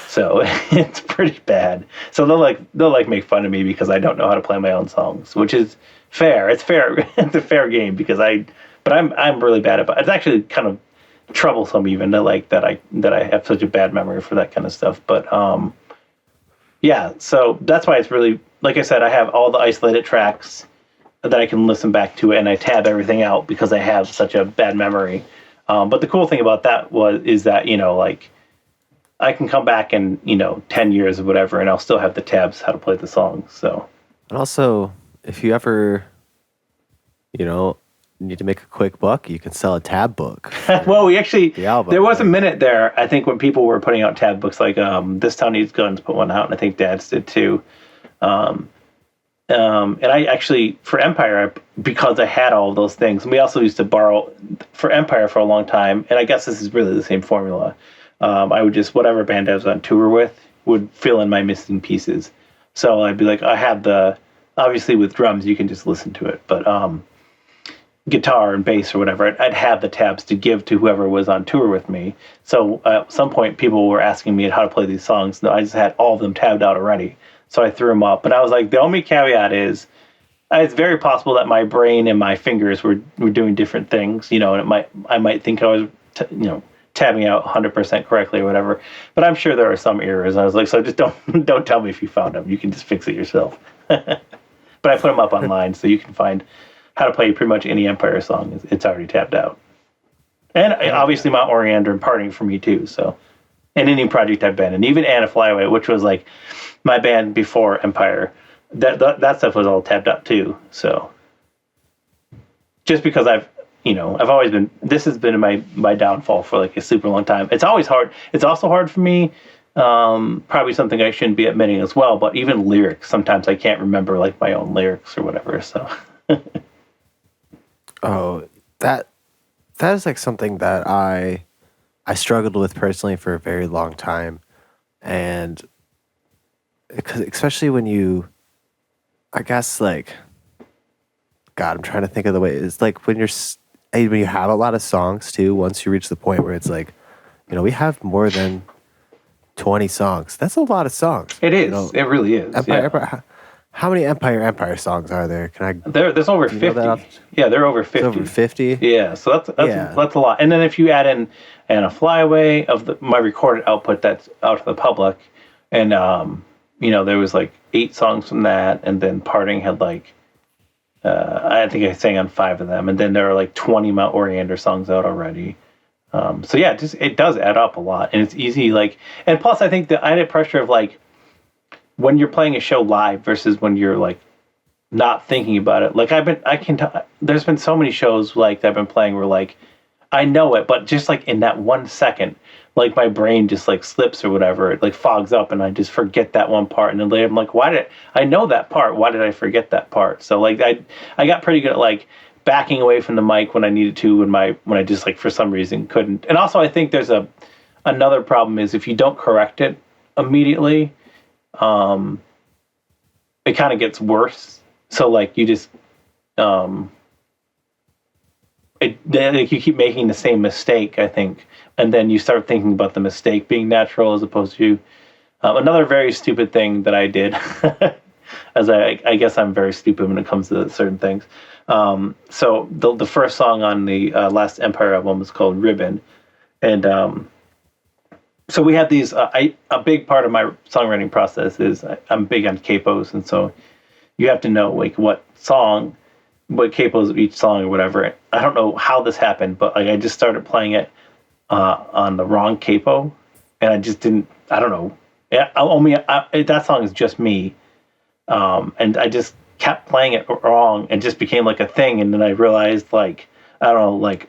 [SPEAKER 2] So it's pretty bad. So they'll make fun of me because I don't know how to play my own songs, which is fair. It's fair. It's a fair game because I'm really bad at it. It's actually kind of troublesome even that I have such a bad memory for that kind of stuff. But yeah, so that's why it's really, like I said, I have all the isolated tracks that I can listen back to, and I tab everything out because I have such a bad memory. But the cool thing about that is that like, I can come back in 10 years or whatever, and I'll still have the tabs how to play the songs. So,
[SPEAKER 1] and also, if you ever need to make a quick buck, you can sell a tab book.
[SPEAKER 2] Well, we actually
[SPEAKER 1] the album,
[SPEAKER 2] there was a minute there, I think, when people were putting out tab books, like This Town Needs Guns put one out, and I think Dad's did too. And I actually, for Empire, because I had all of those things, and we also used to borrow for Empire for a long time, and I guess this is really the same formula. I would just, whatever band I was on tour with, would fill in my missing pieces. So I'd be like, I have obviously with drums, you can just listen to it, but guitar and bass or whatever, I'd have the tabs to give to whoever was on tour with me. So at some point, people were asking me how to play these songs. I just had all of them tabbed out already. So I threw them up. But I was like, the only caveat is, it's very possible that my brain and my fingers were doing different things, and I might think I was, tabbing out 100% correctly or whatever. But I'm sure there are some errors. I was like, so just don't tell me if you found them. You can just fix it yourself. But I put them up online so you can find how to play pretty much any Empire song. It's already tabbed out. And obviously Mount Oriander and Parting for me too. So, and any project I've been in, even Anna Flyaway, which was like my band before Empire, that stuff was all tabbed out too. So just because I've always been, this has been my downfall for like a super long time. It's always hard. It's also hard for me. Probably something I shouldn't be admitting as well, but even lyrics, sometimes I can't remember like my own lyrics or whatever. So,
[SPEAKER 1] oh, that is like something that I struggled with personally for a very long time. And especially when you, I guess like, God, I'm trying to think of the way. It's like when you have a lot of songs too, once you reach the point where it's like, we have more than 20 songs. That's a lot of songs.
[SPEAKER 2] it is. It really is.
[SPEAKER 1] Empire, How many Empire songs are there?
[SPEAKER 2] There's over
[SPEAKER 1] Do you know that
[SPEAKER 2] 50. Yeah, there are over
[SPEAKER 1] It's
[SPEAKER 2] 50.
[SPEAKER 1] over 50?
[SPEAKER 2] Yeah, so
[SPEAKER 1] Yeah.
[SPEAKER 2] that's a lot. And then if you add in and a flyaway of my recorded output that's out to the public, and there was like 8 songs from that, and then Parting had like I think I sang on 5 of them, and then there are like 20 Mount Oriander songs out already. So yeah, it does add up a lot, and it's easy. And plus I think the added pressure of like when you're playing a show live versus when you're like not thinking about it. Like there's been so many shows like that I've been playing where like I know it, but just like in that 1 second, like my brain just like slips or whatever, it like fogs up and I just forget that one part. And then later I'm like, I know that part? Why did I forget that part? So like I got pretty good at like backing away from the mic when I needed to when I just like for some reason couldn't. And also I think there's another problem is if you don't correct it immediately, it kind of gets worse. So like you just like you keep making the same mistake, I think, and then you start thinking about the mistake being natural as opposed to another very stupid thing that I did. As I guess I'm very stupid when it comes to certain things. So the first song on the last Empire album is called Ribbon, and so we have these. A big part of my songwriting process is I'm big on capos, and so you have to know like what capos of each song or whatever. I don't know how this happened, but like I just started playing it on the wrong capo, and I just didn't. I don't know. Yeah, that song is just me, and I just kept playing it wrong, and just became like a thing. And then I realized, like I don't know, like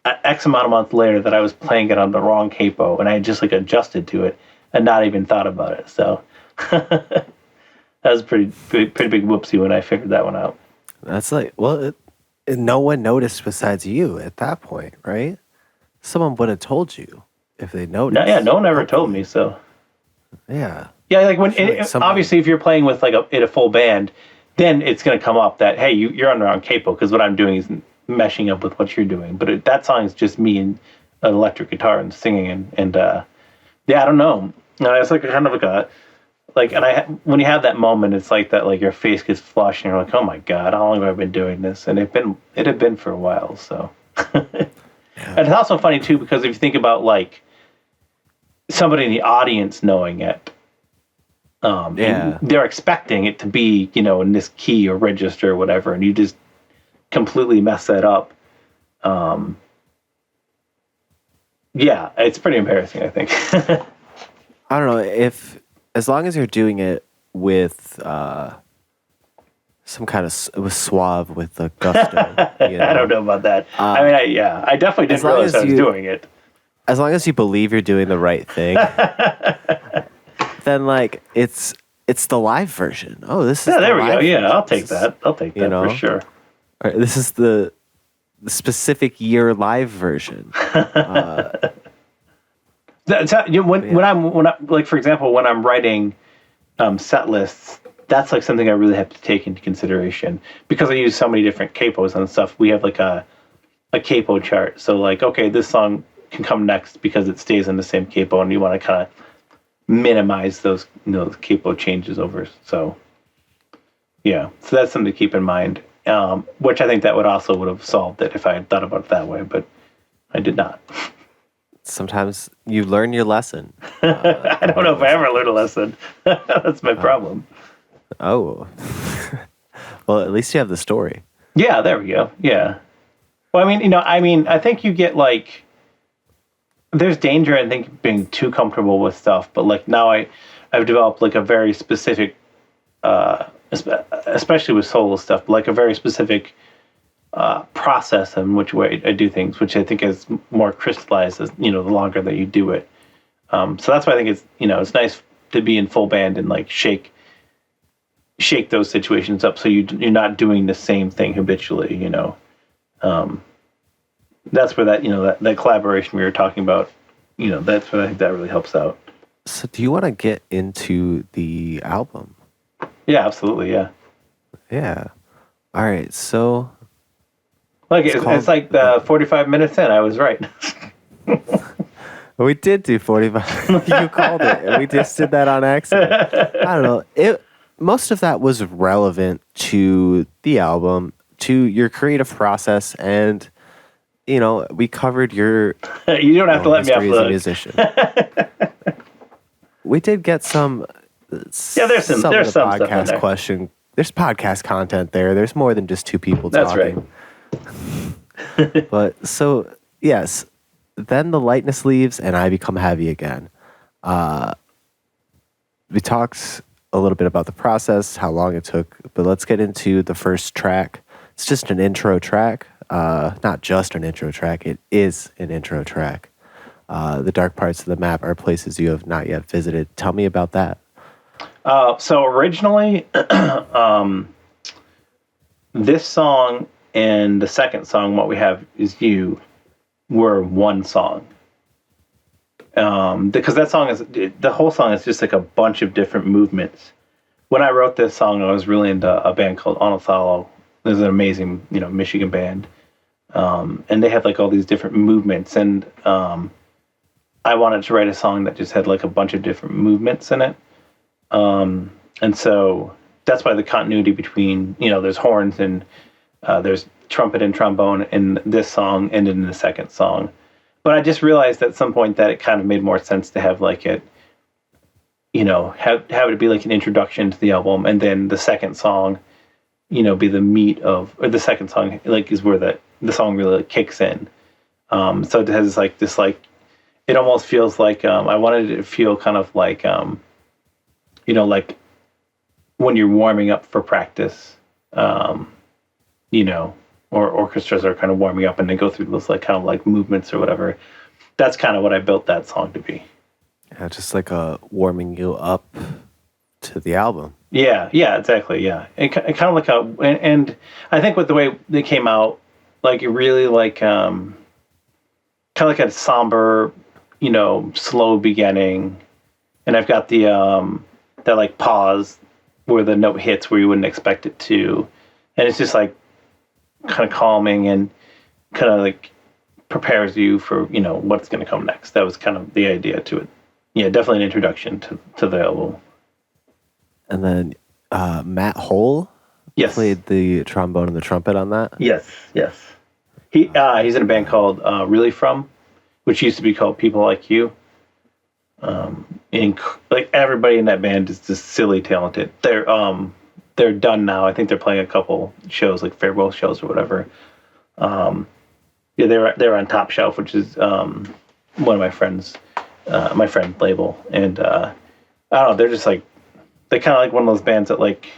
[SPEAKER 2] X amount of months later, that I was playing it on the wrong capo, and I just like adjusted to it and not even thought about it. So that was pretty big whoopsie when I figured that one out.
[SPEAKER 1] That's like, well, no one noticed besides you at that point, right? Someone would have told you if they noticed.
[SPEAKER 2] No one ever told me. So
[SPEAKER 1] yeah,
[SPEAKER 2] like when
[SPEAKER 1] someone,
[SPEAKER 2] obviously if you're playing with like a full band, then it's going to come up that hey, you're on the wrong capo because what I'm doing is meshing up with what you're doing. But that song is just me and an electric guitar and singing and yeah, I don't know. It's like kind of like a like, and when you have that moment, it's like that, like your face gets flushed, and you're like, "Oh my god, how long have I been doing this?" And it had been for a while. So, and it's also funny too because if you think about like somebody in the audience knowing it, they're expecting it to be in this key or register or whatever, and you just completely mess that up. Yeah, it's pretty embarrassing, I think.
[SPEAKER 1] I don't know as long as you're doing it with some kind of with suave, with a gusto.
[SPEAKER 2] I don't know about that. I mean, I definitely didn't realize I was doing it.
[SPEAKER 1] As long as you believe you're doing the right thing, then like it's the live version. Oh, this is
[SPEAKER 2] there we go. Yeah, I'll take that. I'll take that for sure.
[SPEAKER 1] All right, this is the specific year live version.
[SPEAKER 2] When I'm like, for example, when I'm writing set lists, that's like something I really have to take into consideration because I use so many different capos and stuff. We have like a capo chart. So like, okay, this song can come next because it stays in the same capo, and you want to kind of minimize those capo changes over. So yeah, so that's something to keep in mind. Which I think that would have solved it if I had thought about it that way, but I did not.
[SPEAKER 1] Sometimes you learn your lesson.
[SPEAKER 2] I don't know if I ever learned a lesson. That's my problem.
[SPEAKER 1] Oh. Well, at least you have the story.
[SPEAKER 2] Yeah, there we go. Yeah. Well, I mean, I think you get like, there's danger, I think, being too comfortable with stuff, but like now I've developed like a very specific, especially with solo stuff, but like a very specific process in which way I do things, which I think is more crystallized as the longer that you do it. So that's why I think it's it's nice to be in full band and like shake those situations up so you're not doing the same thing habitually. That's where that collaboration we were talking about. That's where I think that really helps out.
[SPEAKER 1] So do you want to get into the album?
[SPEAKER 2] Yeah, absolutely. Yeah.
[SPEAKER 1] Yeah. All right. So.
[SPEAKER 2] Like it's like the 45 minutes in. I was right.
[SPEAKER 1] We did do 45. You called it. We just did that on accident. I don't know. most of that was relevant to the album, to your creative process, and we covered your
[SPEAKER 2] You don't have to let me off
[SPEAKER 1] history
[SPEAKER 2] the
[SPEAKER 1] as a
[SPEAKER 2] hook.
[SPEAKER 1] musician. We did get some.
[SPEAKER 2] Yeah, there's some
[SPEAKER 1] of the
[SPEAKER 2] stuff in
[SPEAKER 1] podcast
[SPEAKER 2] there.
[SPEAKER 1] question. There's podcast content there. There's more than just two people
[SPEAKER 2] That's
[SPEAKER 1] talking. But so yes, then the lightness leaves and I become heavy again. We talked a little bit about the process, how long it took, but let's get into the first track. It's just an intro track. Not just an intro track. It is an intro track. The dark parts of the map are places you have not yet visited. Tell me about that.
[SPEAKER 2] So originally, this song and the second song, What We Have Is You, were one song. Because that song the whole song is just like a bunch of different movements. When I wrote this song, I was really into a band called Onothalo. There's an amazing, Michigan band. And they have like all these different movements. And I wanted to write a song that just had like a bunch of different movements in it. And so that's why the continuity between, there's horns and there's trumpet and trombone in this song and in the second song. But I just realized at some point that it kind of made more sense to have like it, have it be like an introduction to the album, and then the second song, be the meat of, or the second song like is where the song really like kicks in. So it has like this like, it almost feels like I wanted it to feel kind of like like when you're warming up for practice, or orchestras are kind of warming up and they go through those like kind of like movements or whatever. That's kind of what I built that song to be.
[SPEAKER 1] Yeah, just like a warming you up to the album.
[SPEAKER 2] Yeah, exactly. Yeah, and kind of like and I think with the way they came out, like it really like kind of like a somber, slow beginning, and I've got the that like pause where the note hits where you wouldn't expect it to, and it's just like kind of calming and kind of like prepares you for what's going to come next. That was kind of the idea to it. Yeah, definitely an introduction to the album. And
[SPEAKER 1] then Matt Hole played the trombone and the trumpet on that.
[SPEAKER 2] Yes. He's in a band called Really From, which used to be called People Like You. And like everybody in that band is just silly talented. They're done now. I think they're playing a couple shows, like farewell shows or whatever. They're on Top Shelf, which is one of my friends, my friend label, and I don't know. They're just like they kind of like one of those bands that like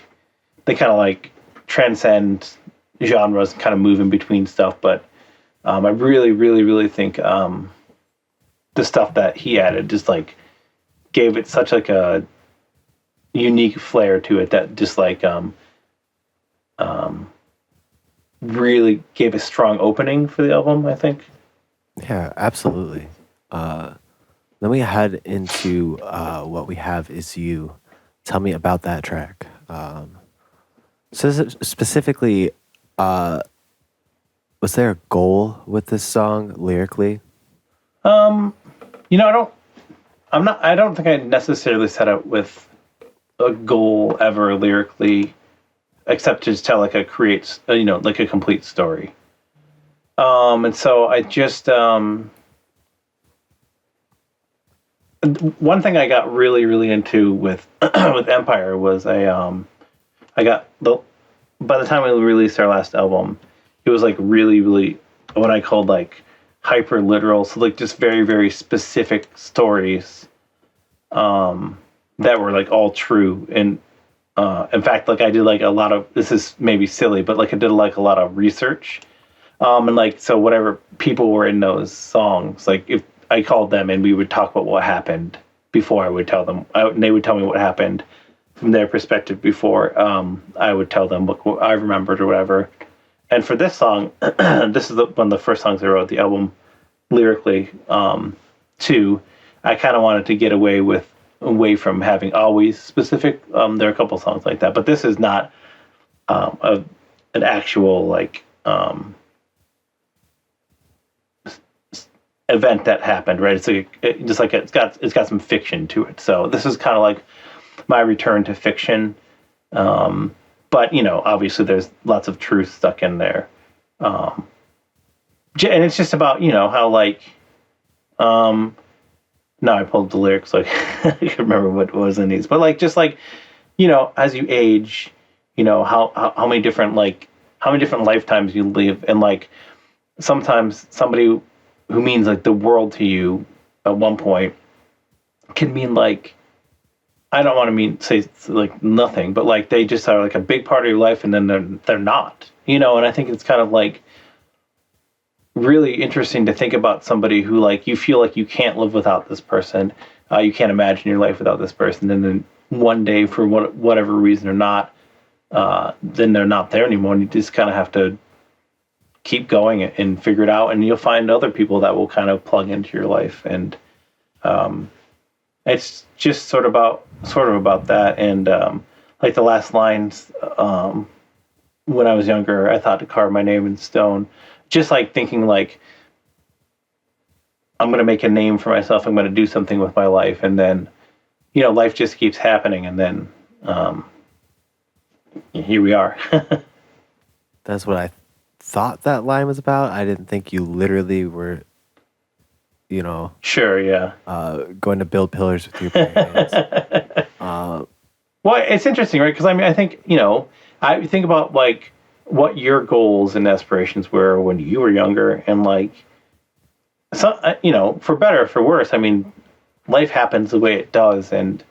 [SPEAKER 2] they kind of like transcend genres, and kind of move in between stuff. But I really, really, really think the stuff that he added just like gave it such like a unique flair to it that just like really gave a strong opening for the album, I think.
[SPEAKER 1] Yeah, absolutely. Then we head into What We Have Is You. Tell me about that track. So specifically, was there a goal with this song lyrically?
[SPEAKER 2] I don't think I necessarily set out with a goal ever lyrically, except to just tell like like a complete story. And so I just one thing I got really, really into with with Empire was by the time we released our last album, it was like really, really what I called like hyper literal. So like just very, very specific stories that were like all true. And in fact, like I did like a lot of, this is maybe silly, but like I did like a lot of research. And like, so whatever people were in those songs, like if I called them and we would talk about what happened before I would tell them, and they would tell me what happened from their perspective before I would tell them what I remembered or whatever. And for this song, this is one of the first songs I wrote the album lyrically too. I kind of wanted to get away from having always specific. There are a couple songs like that, but this is not an actual like event that happened, right? It's like it's got some fiction to it. So this is kind of like my return to fiction, But obviously there's lots of truth stuck in there. And it's just about how like now I pulled the lyrics like I can't remember what was in these, but like just like as you age, how many different lifetimes you live, and like sometimes somebody who means like the world to you at one point can mean like, I don't want to say like nothing, but like they just are like a big part of your life, and then they're not, and I think it's kind of like really interesting to think about somebody who like you feel like you can't live without this person, you can't imagine your life without this person, and then one day for whatever reason or not, then they're not there anymore, and you just kind of have to keep going and figure it out, and you'll find other people that will kind of plug into your life, and it's just sort of about that, and like the last lines, when I was younger, I thought to carve my name in stone, just like thinking like I'm going to make a name for myself, I'm going to do something with my life, and then life just keeps happening, and then here we are.
[SPEAKER 1] That's what I thought that line was about. I didn't think you literally were,
[SPEAKER 2] Sure, yeah.
[SPEAKER 1] Going to build pillars with your bare hands.
[SPEAKER 2] Well, it's interesting, right? Because I mean, I think I think about like what your goals and aspirations were when you were younger, and like, so for better or for worse, I mean, life happens the way it does, and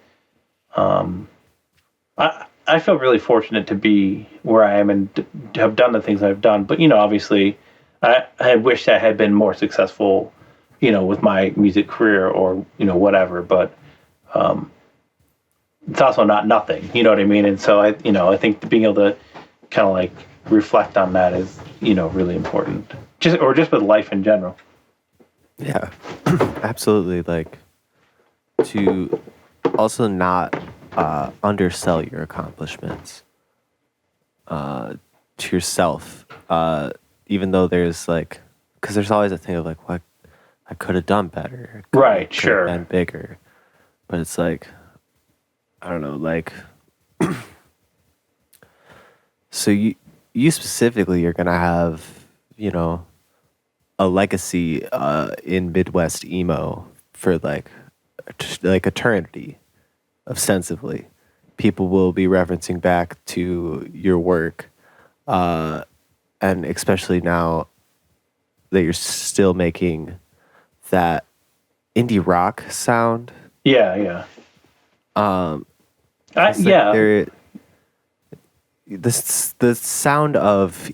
[SPEAKER 2] I feel really fortunate to be where I am and to have done the things I've done. But obviously, I wish I had been more successful, with my music career or whatever. But it's also not nothing. You know what I mean? And so I think being able to kind of like reflect on that is really important. Just with life in general.
[SPEAKER 1] Yeah, absolutely. Like to also not undersell your accomplishments to yourself, even though there's like, because there's always a thing of like, what I could have done better,
[SPEAKER 2] right?
[SPEAKER 1] Could
[SPEAKER 2] Sure.
[SPEAKER 1] have been bigger, but it's like, I don't know, like, so you specifically, you're gonna have a legacy in Midwest emo for like eternity, ostensibly. People will be referencing back to your work, and especially now that you're still making that indie rock sound.
[SPEAKER 2] Yeah.
[SPEAKER 1] It's like
[SPEAKER 2] Yeah.
[SPEAKER 1] the sound of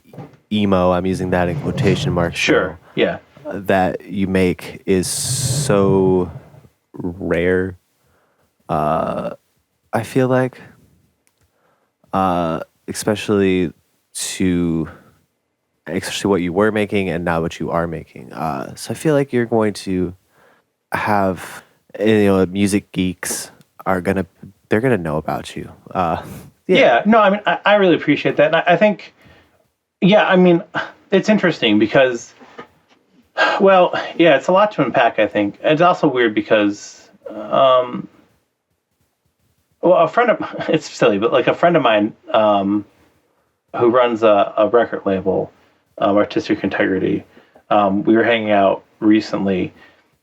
[SPEAKER 1] emo, I'm using that in quotation marks.
[SPEAKER 2] Sure. Yeah.
[SPEAKER 1] That you make is so rare. I feel like, especially what you were making and now what you are making. So I feel like you're going to have, music geeks they're gonna know about you.
[SPEAKER 2] Yeah. No, I mean, I really appreciate that. And I think, yeah, I mean, it's interesting because, well, yeah, it's a lot to unpack, I think. It's also weird because, well, it's silly, but like a friend of mine who runs a record label, Artistic Integrity, we were hanging out recently,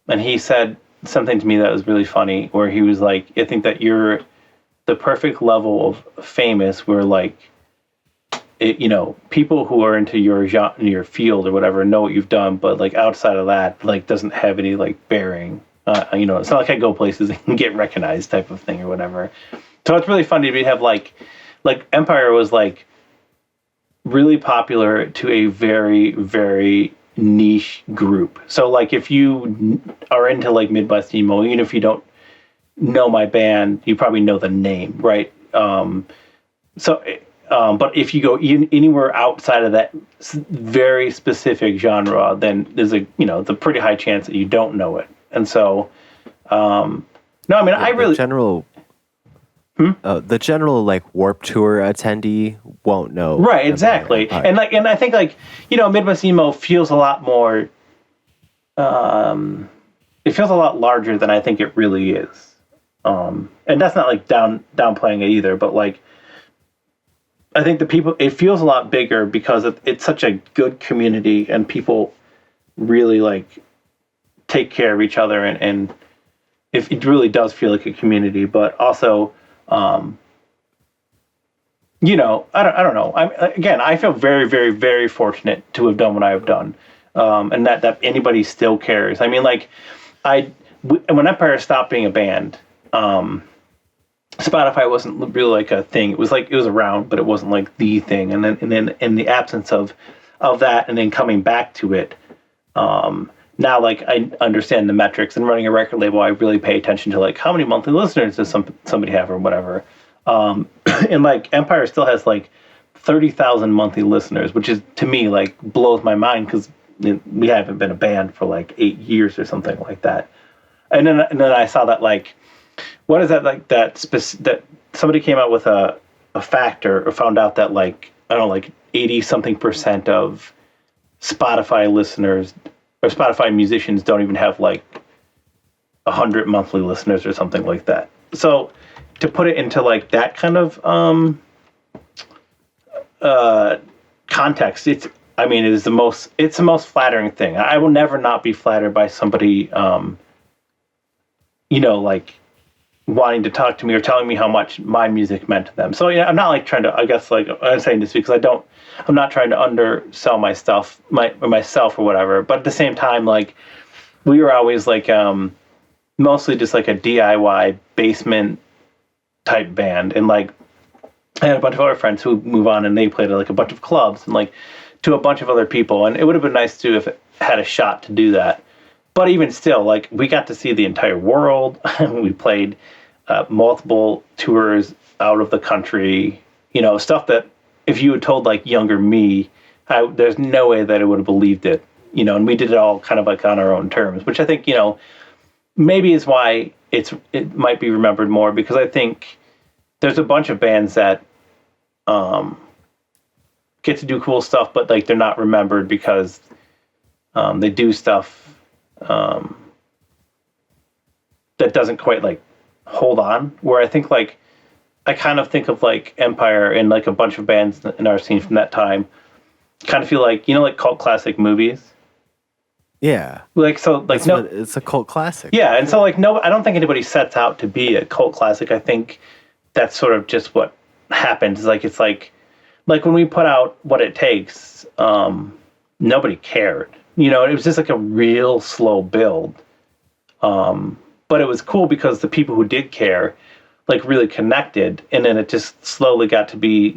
[SPEAKER 2] and he said something to me that was really funny, where he was like, I think that you're the perfect level of famous where like, people who are into your genre, your field or whatever know what you've done, but like outside of that, like doesn't have any like bearing. It's not like I go places and get recognized type of thing or whatever. So it's really funny to have like Empire was like really popular to a very, very niche group. So like if you are into like Midwest emo, even if you don't know my band, you probably know the name, right? But if you go anywhere outside of that very specific genre, then there's the pretty high chance that you don't know it. And so, no, I mean, I really
[SPEAKER 1] the general like Warped Tour attendee won't know.
[SPEAKER 2] Right, exactly. And I think like, Midwest emo feels a lot more, it feels a lot larger than I think it really is. And that's not like downplaying it either, but like, I think the people, it feels a lot bigger because it's such a good community and people really like take care of each other, and if it really does feel like a community, but also, I don't know. I feel very, very, very fortunate to have done what I have done, and that anybody still cares. I mean, like, when Empire stopped being a band, Spotify wasn't really like a thing. It was around, but it wasn't like the thing. And then in the absence of that, and then coming back to it, now like I understand the metrics, and running a record label, I really pay attention to like how many monthly listeners does somebody have or whatever. And like Empire still has like 30,000 monthly listeners, which is to me like blows my mind because we haven't been a band for like 8 years or something like that. And then I saw that like, what is that like that that somebody came out with a factor or found out that like, I don't know, like 80 something percent of Spotify listeners or Spotify musicians don't even have like 100 monthly listeners or something like that. So to put it into like that kind of context, it's the most flattering thing. I will never not be flattered by somebody, like wanting to talk to me or telling me how much my music meant to them. So yeah, I'm not like trying to, I guess like I'm saying this because I'm not trying to undersell my stuff, myself or whatever. But at the same time, like we were always like mostly just like a DIY basement type band, and like I had a bunch of other friends who move on and they played at like a bunch of clubs and like to a bunch of other people, and it would have been nice too if it had a shot to do that. But even still, like we got to see the entire world. We played multiple tours out of the country, stuff that if you had told like younger me, there's no way that I would have believed it, and we did it all kind of like on our own terms, which I think, maybe is why it might be remembered more, because I think there's a bunch of bands that get to do cool stuff, but like they're not remembered because they do stuff that doesn't quite like hold on. Where I think like I kind of think of like Empire and like a bunch of bands in our scene from that time kind of feel like like cult classic movies.
[SPEAKER 1] Yeah.
[SPEAKER 2] Like so like
[SPEAKER 1] it's a cult classic.
[SPEAKER 2] Yeah, and so like no, I don't think anybody sets out to be a cult classic. I think that's sort of just what happens. Like it's like when we put out What It Takes, nobody cared. It was just like a real slow build. But it was cool because the people who did care, like really connected, and then it just slowly got to be,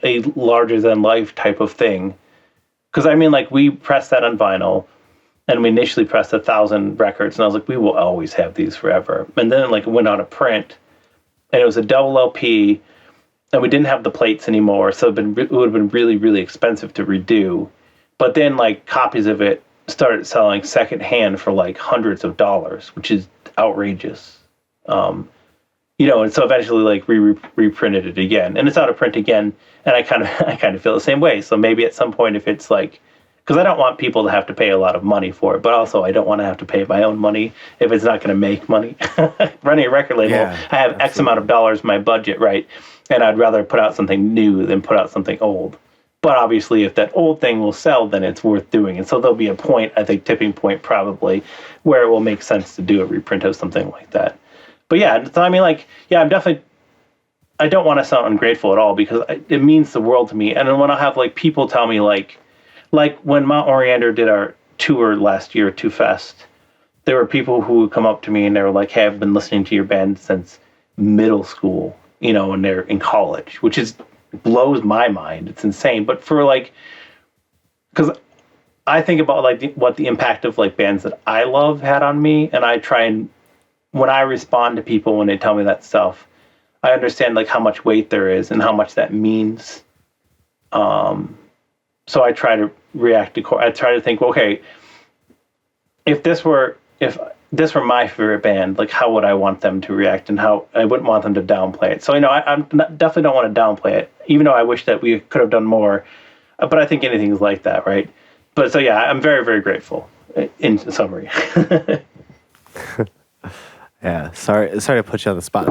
[SPEAKER 2] a larger than life type of thing. Because I mean, like we pressed that on vinyl, and we initially pressed 1,000 records, and I was like, we will always have these forever. And then like it went out of print, and it was a double LP, and we didn't have the plates anymore, so it would have been really, really expensive to redo. But then like copies of it started selling secondhand for like hundreds of dollars, which is outrageous. And so eventually like we reprinted it again, and it's out of print again. And I kind of feel the same way. So maybe at some point, if it's like, because I don't want people to have to pay a lot of money for it, but also I don't want to have to pay my own money if it's not going to make money. Running a record label, I have absolutely. X amount of dollars in my budget, right? And I'd rather put out something new than put out something old. But obviously, if that old thing will sell, then it's worth doing. And so there'll be a point, I think, tipping point probably, where it will make sense to do a reprint of something like that. But yeah, so I mean, like, yeah, I don't want to sound ungrateful at all, because it means the world to me. And then when I have like people tell me like when Mount Oriander did our tour last year, Two Fest, there were people who would come up to me and they were like, hey, I've been listening to your band since middle school, and they're in college, which blows my mind. It's insane. But for like, because I think about like what the impact of like bands that I love had on me, and I try and when I respond to people when they tell me that stuff, I understand like how much weight there is and how much that means. So I try to react to. I try to think, okay, if this were my favorite band, like how would I want them to react, and how I wouldn't want them to downplay it. So I definitely don't want to downplay it, even though I wish that we could have done more. But I think anything is like that, right? But so yeah, I'm very, very grateful. In summary.
[SPEAKER 1] Yeah, sorry to put you on the spot.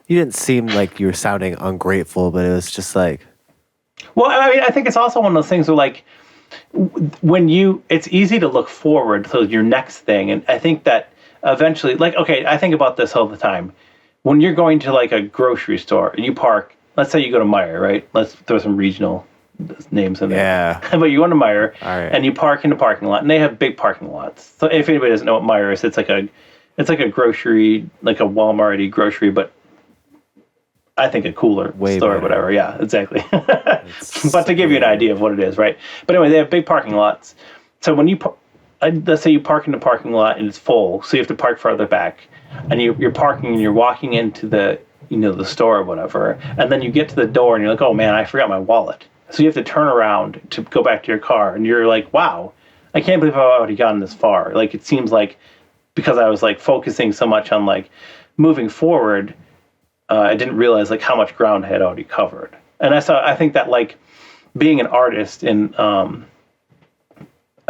[SPEAKER 1] You didn't seem like you were sounding ungrateful, but it was just like
[SPEAKER 2] Well, I mean, I think it's also one of those things where like it's easy to look forward to your next thing, and I think that eventually, like, okay, I think about this all the time. When you're going to like a grocery store and you park, let's say you go to Meijer, right? Let's throw some regional names in there.
[SPEAKER 1] Yeah.
[SPEAKER 2] But you go to Meijer
[SPEAKER 1] All right.
[SPEAKER 2] and you park in the parking lot, and they have big parking lots. So if anybody doesn't know what Meijer is, it's like a grocery, like a Walmart-y grocery, but I think a cooler
[SPEAKER 1] Way
[SPEAKER 2] store or
[SPEAKER 1] better.
[SPEAKER 2] whatever. Yeah, exactly.
[SPEAKER 1] It's
[SPEAKER 2] But to give you an idea of what it is, right? But anyway, they have big parking lots. So when let's say you park in the parking lot and it's full, so you have to park farther back, and you're parking and you're walking into the store or whatever, and then you get to the door and you're like, oh man, I forgot my wallet. So you have to turn around to go back to your car, and you're like, wow, I can't believe I've already gotten this far. Like it seems like because I was like focusing so much on like moving forward, I didn't realize like how much ground I had already covered. And I think that like being an artist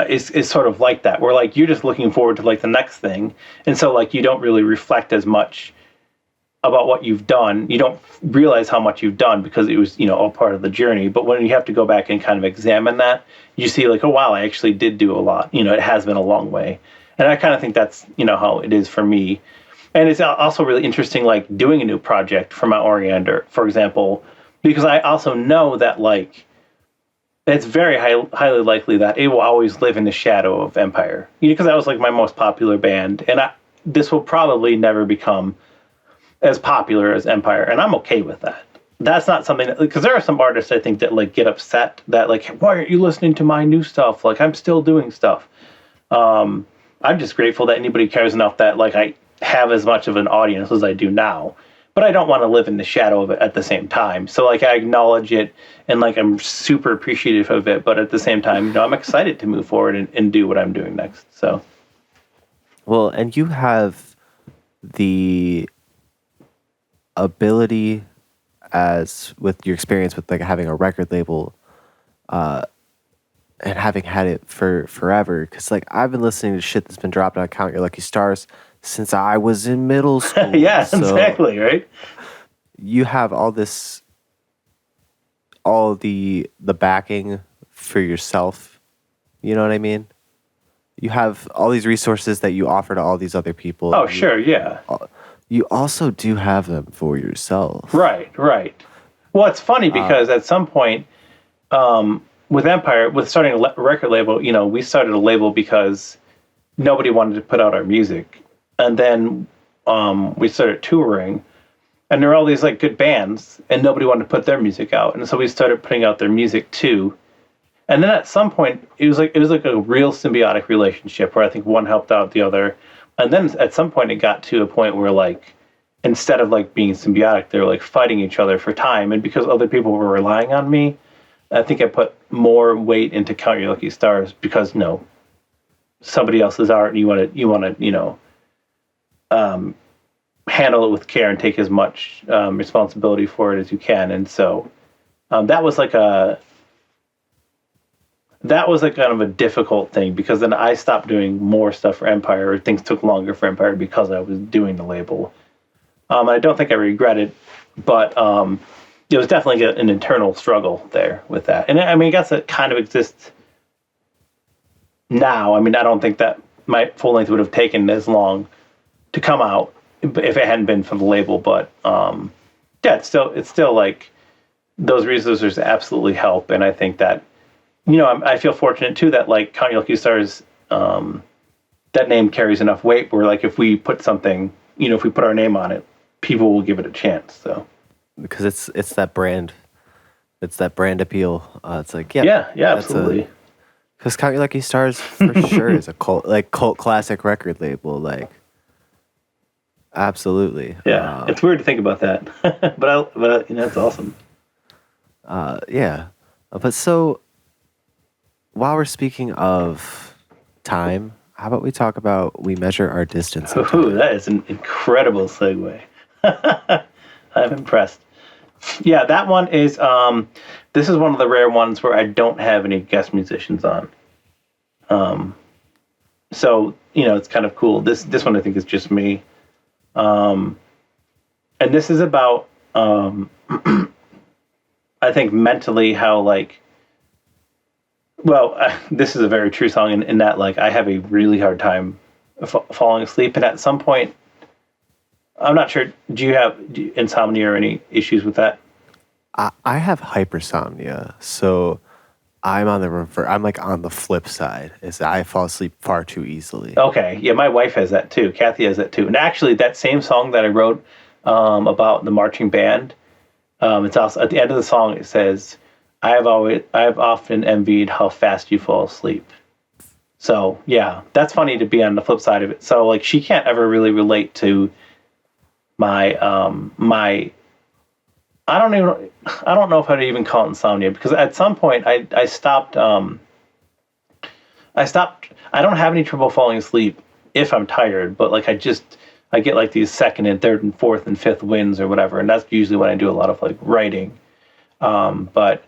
[SPEAKER 2] is sort of like that, where like you're just looking forward to like the next thing, and so like you don't really reflect as much about what you've done. You don't realize how much you've done because it was all part of the journey. But when you have to go back and kind of examine that, you see like, oh wow, I actually did do a lot. It has been a long way, and I kind of think that's how it is for me. And it's also really interesting, like doing a new project for my Oriander, for example, because I also know that like it's very highly likely that it will always live in the shadow of Empire. Because that was like my most popular band, and this will probably never become as popular as Empire, and I'm okay with that. That's not something because there are some artists I think that like get upset that like, why aren't you listening to my new stuff? Like I'm still doing stuff. I'm just grateful that anybody cares enough that like I have as much of an audience as I do now. But I don't want to live in the shadow of it at the same time. So like I acknowledge it and like I'm super appreciative of it, but at the same time, I'm excited to move forward and do what I'm doing next. So
[SPEAKER 1] Well, and you have the ability, as with your experience with like having a record label, and having had it for forever. Because like I've been listening to shit that's been dropped on Count Your Lucky Stars since I was in middle school.
[SPEAKER 2] yeah,
[SPEAKER 1] So
[SPEAKER 2] exactly, right?
[SPEAKER 1] you have all the backing for yourself. You know what I mean? You have all these resources that you offer to all these other people.
[SPEAKER 2] Oh, sure, yeah.
[SPEAKER 1] You also do have them for yourself.
[SPEAKER 2] Right, right. Well, it's funny because at some point, with Empire, with starting a record label, we started a label because nobody wanted to put out our music. And then we started touring, and there were all these like good bands, and nobody wanted to put their music out. And so we started putting out their music too. And then at some point, it was like a real symbiotic relationship where I think one helped out the other. And then at some point, it got to a point where like instead of like being symbiotic, they were like fighting each other for time. And because other people were relying on me, I think I put more weight into Count Your Lucky Stars because somebody else's art, and you want to handle it with care and take as much responsibility for it as you can. And so that was like kind of a difficult thing because then I stopped doing more stuff for Empire, or things took longer for Empire because I was doing the label. I don't think I regret it, but it was definitely an internal struggle there with that. And I mean, I guess it kind of exists now. I mean, I don't think that my full length would have taken as long to come out if it hadn't been for the label. But yeah, it's still like those resources absolutely help. And I think that, I feel fortunate too that like Count Your Lucky Stars, that name carries enough weight where like if we put something, if we put our name on it, people will give it a chance. So
[SPEAKER 1] because it's that brand, appeal. It's like
[SPEAKER 2] yeah, absolutely.
[SPEAKER 1] Because Count Your Lucky Stars for sure is a cult classic record label. Like absolutely.
[SPEAKER 2] Yeah, it's weird to think about that, but it's awesome.
[SPEAKER 1] Yeah, but so while we're speaking of time, how about we talk about we measure our distance?
[SPEAKER 2] Ooh, that is an incredible segue. I'm impressed. Yeah, that one is. This is one of the rare ones where I don't have any guest musicians on. So it's kind of cool. This one I think is just me. And this is about. I I think mentally how like, well, this is a very true song in that like I have a really hard time falling asleep, and at some point, I'm not sure. Do you have insomnia or any issues with that?
[SPEAKER 1] I have hypersomnia, so I'm on the I'm like on the flip side. Is that I fall asleep far too easily.
[SPEAKER 2] Okay, yeah, my wife has that too. Kathy has that too. And actually, that same song that I wrote about the marching band, it's also at the end of the song. It says, I have often envied how fast you fall asleep." So yeah, that's funny to be on the flip side of it. So like, she can't ever really relate to my I don't know if I'd even call it insomnia, because at some point I stopped I don't have any trouble falling asleep if I'm tired, but like I get like these second and third and fourth and fifth winds or whatever, and that's usually when I do a lot of like writing. But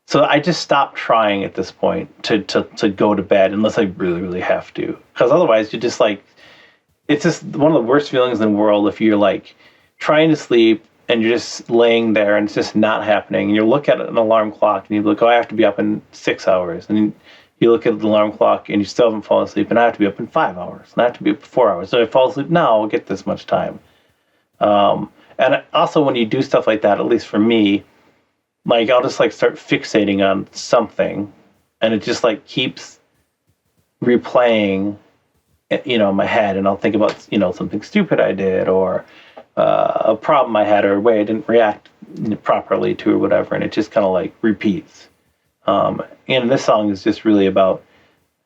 [SPEAKER 2] so I just stopped trying at this point to go to bed unless I really really have to, because otherwise you just like, it's just one of the worst feelings in the world if you're like trying to sleep and you're just laying there and it's just not happening. And you look at an alarm clock and you look, oh, I have to be up in 6 hours. And you look at the alarm clock and you still haven't fallen asleep, and I have to be up in 5 hours. And I have to be up in 4 hours. So if I fall asleep now, I'll get this much time. And also when you do stuff like that, at least for me, like I'll just like start fixating on something, and it just like keeps replaying, you know, in my head, and I'll think about, you know, something stupid I did, or a problem I had, or a way I didn't react properly to, or whatever, and it just kind of like repeats. And this song is just really about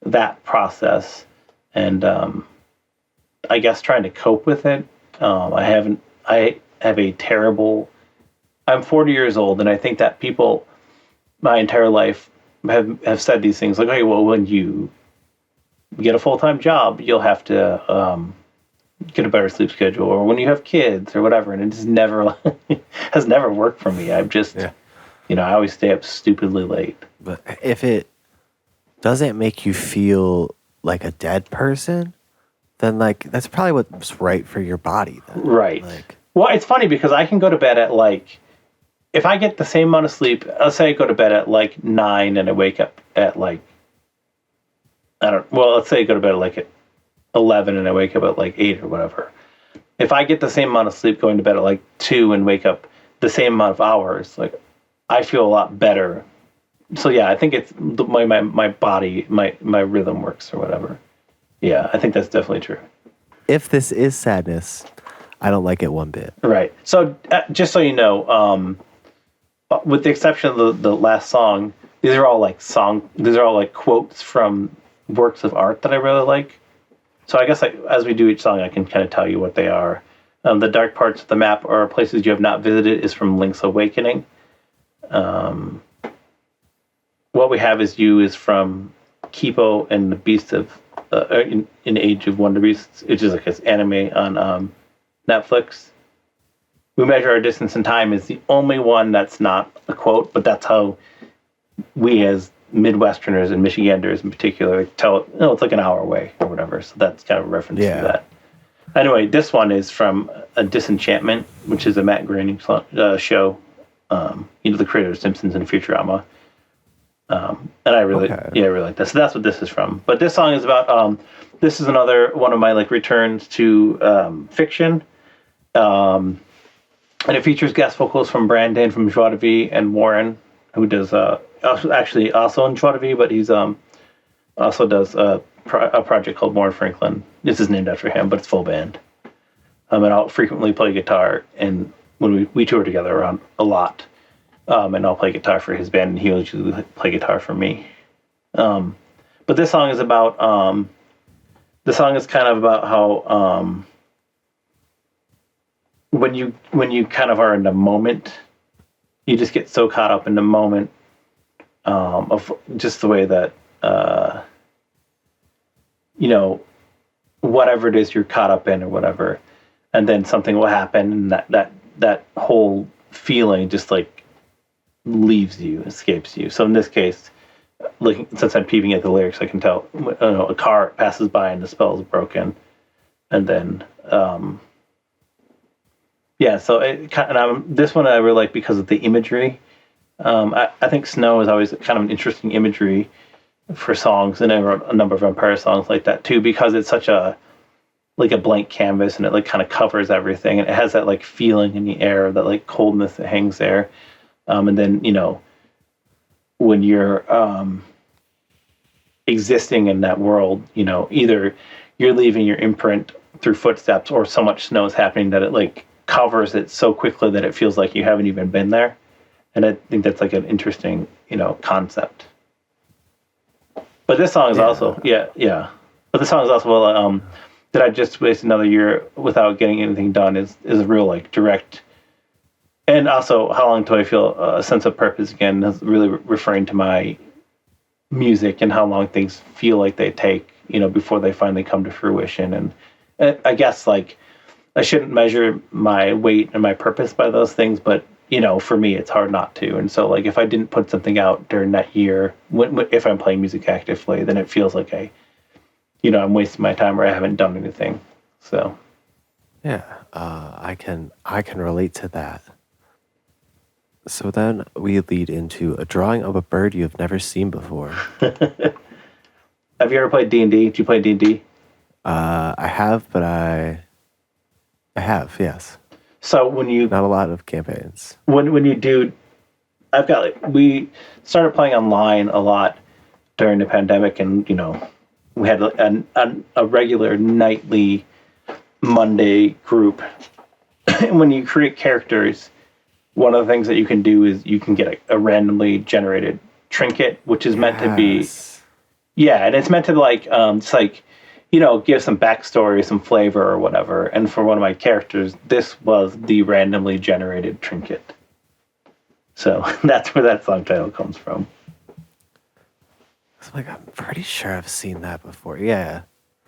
[SPEAKER 2] that process, and I guess trying to cope with it. I have a terrible. I'm 40 years old, and I think that people my entire life have said these things like, "Okay, well, when you get a full-time job, you'll have to get a better sleep schedule, or when you have kids or whatever," and it just never has never worked for me. I've just, you know, I always stay up stupidly late.
[SPEAKER 1] But if it doesn't make you feel like a dead person, then like that's probably what's right for your body then.
[SPEAKER 2] Right.
[SPEAKER 1] Like,
[SPEAKER 2] well, it's funny because I can go to bed at like, if I get the same amount of sleep, let's say I go to bed at like 9 and I wake up at like, let's say I go to bed at like at 11 and I wake up at like 8 or whatever. If I get the same amount of sleep going to bed at like 2 and wake up the same amount of hours, like I feel a lot better. So yeah, I think it's my body, my rhythm works or whatever. Yeah, I think that's definitely true.
[SPEAKER 1] if this is sadness, I don't like it one bit.
[SPEAKER 2] Right. So just so you know, with the exception of the last song, these are all like quotes from works of art that I really like. So I guess as we do each song, I can kind of tell you what they are. The dark parts of the map are places you have not visited is from Link's Awakening. What we have is you is from Kipo and the Beast of in Age of Wonder Beasts, which is like this anime on Netflix. We measure our distance in time is the only one that's not a quote, but that's how we as Midwesterners and Michiganders in particular tell it. It's like an hour away or whatever. So that's kind of a reference to that. Anyway, this one is from a Disenchantment, which is a Matt Groening show. The creator of Simpsons and Futurama. And I really like this. So that's what this is from. But this song is about. This is another one of my like returns to fiction. And it features guest vocals from Brandon from Joie de Vie and Warren, who does actually also in Joie de Vie, but he's also does a project called Warren Franklin. This is named after him, but it's full band. And I'll frequently play guitar, and when we tour together around a lot. And I'll play guitar for his band, and he'll usually play guitar for me. But this song is about kind of about how when you kind of are in the moment, you just get so caught up in the moment of just the way that whatever it is you're caught up in or whatever, and then something will happen, and that whole feeling just like leaves you, escapes you. So in this case, since I'm peeping at the lyrics, I can tell a car passes by and the spell is broken, and then so this one I really like because of the imagery. I think snow is always kind of an interesting imagery for songs, and I wrote a number of Empire songs like that too, because it's such a like a blank canvas, and it like kind of covers everything, and it has that like feeling in the air, that like coldness that hangs there. And then when you're existing in that world, either you're leaving your imprint through footsteps, or so much snow is happening that it like covers it so quickly that it feels like you haven't even been there. And I think that's like an interesting, concept. But this song is
[SPEAKER 1] Yeah.
[SPEAKER 2] also, yeah, yeah. But this song is also, well, did I just waste another year without getting anything done? Is a real like direct. And also, how long do I feel a sense of purpose again? Is really referring to my music and how long things feel like they take, before they finally come to fruition. And I guess like I shouldn't measure my weight and my purpose by those things, but for me, it's hard not to. And so, like, if I didn't put something out during that year, if I'm playing music actively, then it feels like I'm wasting my time, or I haven't done anything. So,
[SPEAKER 1] Yeah, I can relate to that. So then we lead into a drawing of a bird you have never seen before.
[SPEAKER 2] have you ever played D&D? Do you play D&D?
[SPEAKER 1] I have, but I have, yes.
[SPEAKER 2] So when you
[SPEAKER 1] Not a lot of campaigns.
[SPEAKER 2] when you do, I've got like we started playing online a lot during the pandemic, and we had a regular nightly Monday group. And when you create characters, one of the things that you can do is you can get a randomly generated trinket, which is meant to be,
[SPEAKER 1] Yes.
[SPEAKER 2] yeah, and it's meant to like just like give some backstory, some flavor or whatever. And for one of my characters, this was the randomly generated trinket. So that's where that song title comes from.
[SPEAKER 1] It's like, I'm pretty sure I've seen that before. Yeah.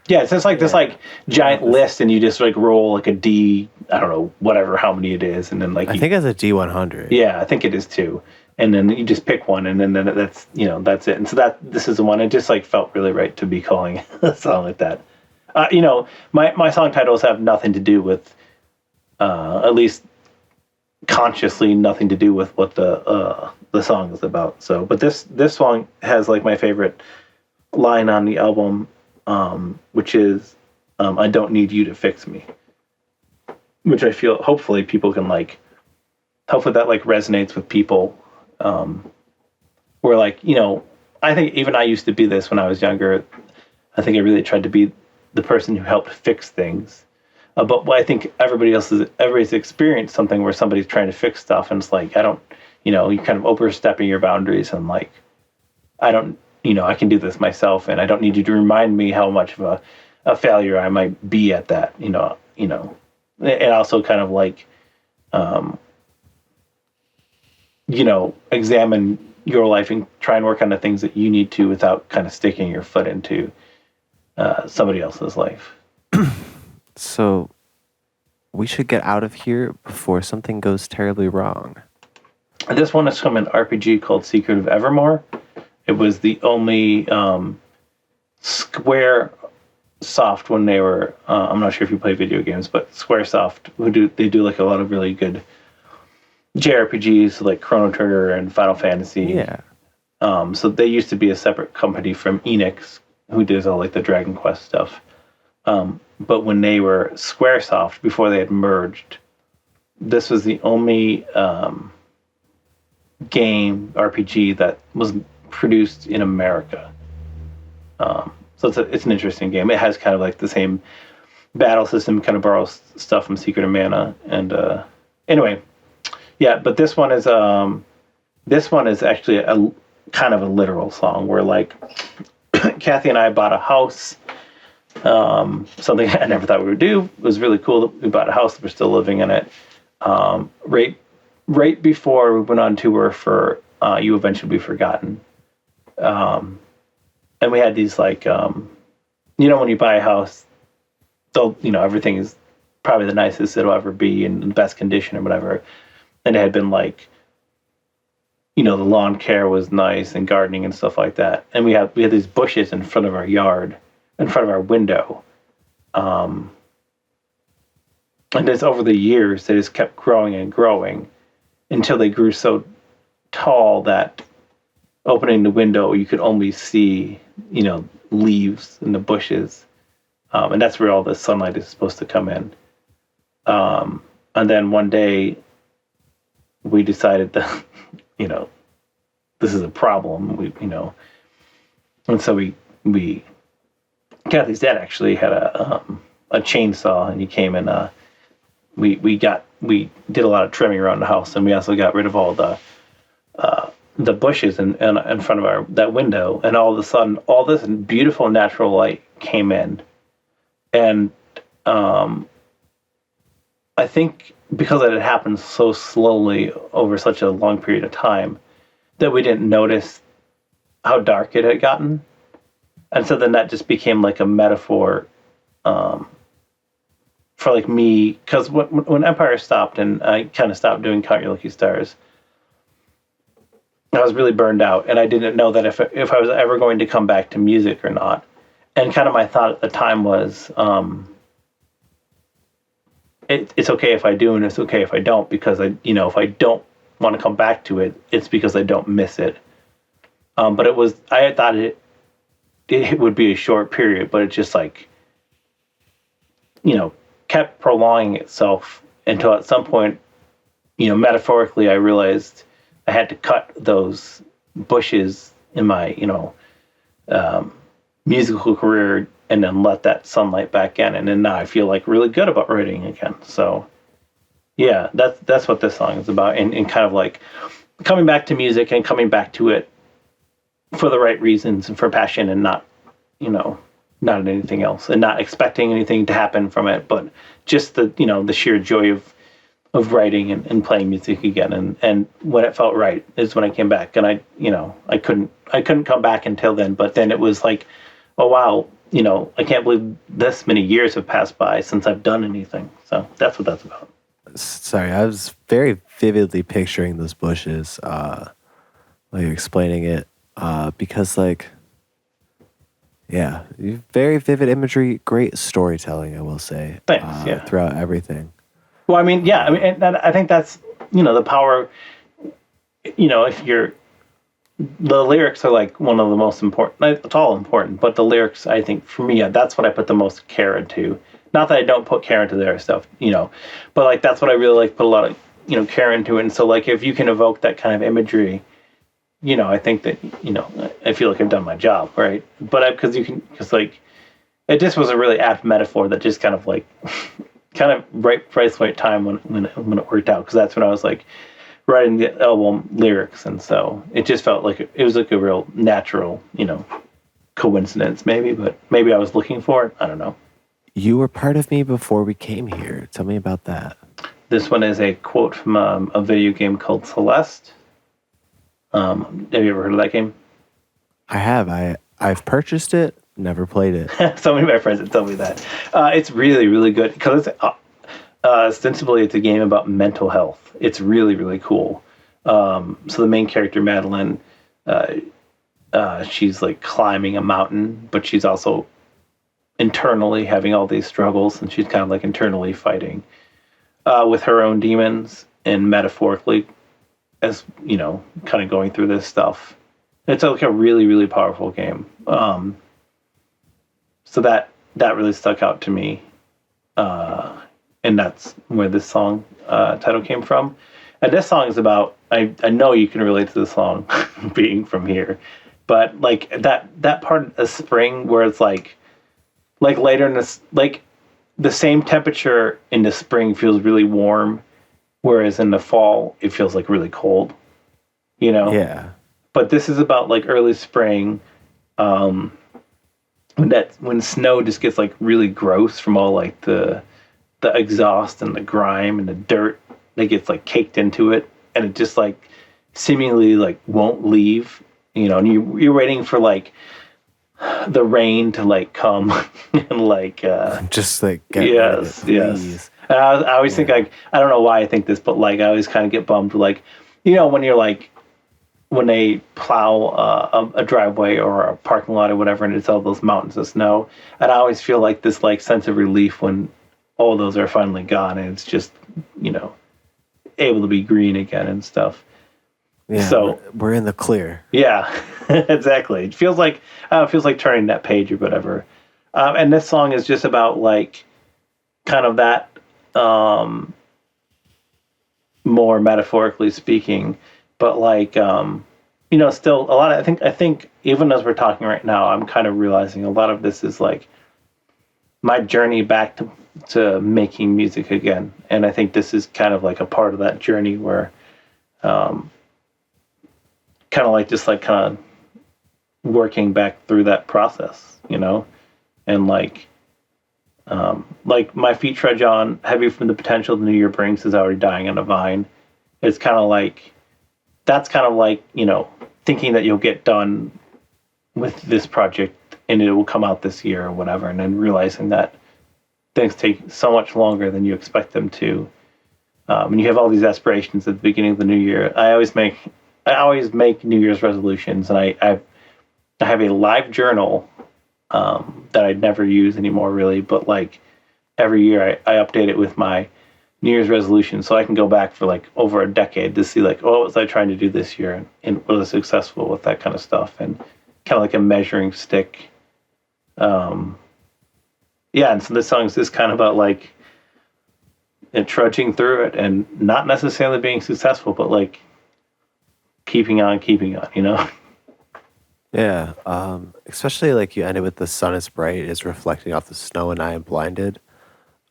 [SPEAKER 2] Yeah, it's just like this
[SPEAKER 1] Yeah.
[SPEAKER 2] like giant list, and you just like roll like a D, I don't know, whatever how many it is, and then like
[SPEAKER 1] I think it's a D100.
[SPEAKER 2] yeah, I think it is too. And then you just pick one, and then that's that's it. And so this is the one. It just like felt really right to be calling a song like that. My song titles have nothing to do with, at least consciously, nothing to do with what the song is about. So, but this song has like my favorite line on the album, which is, "I don't need you to fix me," which I feel hopefully people can like. Hopefully that like resonates with people. Where like I think even I used to be this when I was younger. I think I really tried to be the person who helped fix things. But I think everybody's experienced something where somebody's trying to fix stuff, and it's like I don't, you're kind of overstepping your boundaries, and like I don't, I can do this myself, and I don't need you to remind me how much of a failure I might be at that. And also kind of like examine your life and try and work on the things that you need to without kind of sticking your foot into somebody else's life.
[SPEAKER 1] So we should get out of here before something goes terribly wrong.
[SPEAKER 2] And this one is from an RPG called Secret of Evermore. It was the only Square Soft when they were. I'm not sure if you play video games, but SquareSoft they do like a lot of really good JRPGs like Chrono Trigger and Final Fantasy.
[SPEAKER 1] Yeah.
[SPEAKER 2] So they used to be a separate company from Enix, who does all like the Dragon Quest stuff. But when they were SquareSoft, before they had merged, this was the only game RPG that was produced in America. So it's an interesting game. It has kind of like the same battle system, kind of borrows stuff from Secret of Mana. And anyway, yeah. But this one is actually a kind of a literal song where like Kathy and I bought a house. Something I never thought we would do. It was really cool that we bought a house. We're still living in it. Right before we went on tour for You Eventually Be Forgotten. And we had these like, when you buy a house, so everything is probably the nicest it'll ever be in the best condition or whatever. And it had been like, the lawn care was nice and gardening and stuff like that. And we had these bushes in front of our yard, in front of our window. And it's over the years, they just kept growing and growing until they grew so tall that opening the window, you could only see, leaves in the bushes. And that's where all the sunlight is supposed to come in. And then one day we decided that, this is a problem. And so we Kathy's dad actually had a chainsaw, and he came and we did a lot of trimming around the house, and we also got rid of all the bushes in front of that window, and all of a sudden all this beautiful natural light came in, and I think because it had happened so slowly over such a long period of time that we didn't notice how dark it had gotten. And so then that just became like a metaphor for like me, because when Empire stopped and I kind of stopped doing Count Your Lucky Stars, I was really burned out, and I didn't know that if I was ever going to come back to music or not. And kind of my thought at the time was, it's okay if I do, and it's okay if I don't, because if I don't want to come back to it, it's because I don't miss it. But I had thought it would be a short period, but it just kept prolonging itself until at some point, metaphorically, I realized I had to cut those bushes in my, musical career, and then let that sunlight back in. And then now I feel like really good about writing again. So yeah, that's what this song is about. And kind of like coming back to music and coming back to it for the right reasons and for passion, and not anything else, and not expecting anything to happen from it, but just the sheer joy of writing and playing music again. And when it felt right is when I came back, and I couldn't come back until then, but then it was like, oh wow, I can't believe this many years have passed by since I've done anything. So that's what that's about.
[SPEAKER 1] Sorry, I was very vividly picturing those bushes, like explaining it, because yeah, very vivid imagery, great storytelling, I will say.
[SPEAKER 2] Thanks, yeah.
[SPEAKER 1] Throughout everything.
[SPEAKER 2] Well, I mean, yeah, and I think that's, the power, if the lyrics are like one of the most important. It's all important, but the lyrics, I think, for me, that's what I put the most care into. Not that I don't put care into their stuff, but like that's what I really put a lot of care into it. And so like if you can evoke that kind of imagery, I think that I feel like I've done my job, right? But because it just was a really apt metaphor that just kind of right price, right time when it worked out, because that's when I was writing the album lyrics, and so it just felt like it was like a real natural, coincidence maybe, but maybe I was looking for it. I don't know.
[SPEAKER 1] You were part of me before we came here. Tell me about that.
[SPEAKER 2] This one is a quote from a video game called Celeste. Have you ever heard of that game?
[SPEAKER 1] I have. I've purchased it, never played it.
[SPEAKER 2] So many of my friends have told me that. It's really, really good, because it's ostensibly it's a game about mental health. It's really, really cool. So the main character, Madeline, she's climbing a mountain, but she's also internally having all these struggles, and she's kind of internally fighting with her own demons, and metaphorically, as kind of going through this stuff. It's a really, really powerful game. So that really stuck out to me, and that's where this song title came from. And this song is about, I know you can relate to the song being from here, but that part of spring where it's later in this, the same temperature in the spring feels really warm, whereas in the fall it feels really cold,
[SPEAKER 1] Yeah.
[SPEAKER 2] But this is about early spring, when snow just gets really gross from all the exhaust and the grime and the dirt that gets caked into it, and it just seemingly won't leave, and you're waiting for the rain to come and
[SPEAKER 1] just get
[SPEAKER 2] yes,
[SPEAKER 1] rid of it,
[SPEAKER 2] yes. And I always think I don't know why I think this, but I always kind of get bummed when you're when they plow a driveway or a parking lot or whatever, and it's all those mountains of snow, and I always feel this sense of relief when all those are finally gone, and it's just able to be green again and stuff.
[SPEAKER 1] Yeah,
[SPEAKER 2] So
[SPEAKER 1] we're in the clear.
[SPEAKER 2] yeah, exactly. It feels like turning that page or whatever. And this song is just about like kind of that, more metaphorically speaking, but like, still a lot. I think even as we're talking right now, I'm kind of realizing a lot of this is like my journey back to making music again, and I think this is kind of like a part of that journey where, kind of like just like kind of working back through that process, and like my feet trudge on, heavy from the potential the new year brings is already dying on a vine. It's kind of like that's kind of like thinking that you'll get done with this project and it will come out this year or whatever, and then realizing that things take so much longer than you expect them to. And you have all these aspirations at the beginning of the new year. I always make New Year's resolutions, and I have a live journal, that I never use anymore, really. But like every year, I update it with my New Year's resolution, so I can go back for like over a decade to see like, what was I trying to do this year, and was I successful with that kind of stuff, and kind of like a measuring stick. Yeah, and so this song is just kind of about like trudging through it and not necessarily being successful, but like keeping on.
[SPEAKER 1] Yeah, especially like you ended with the sun is bright is reflecting off the snow and I am blinded.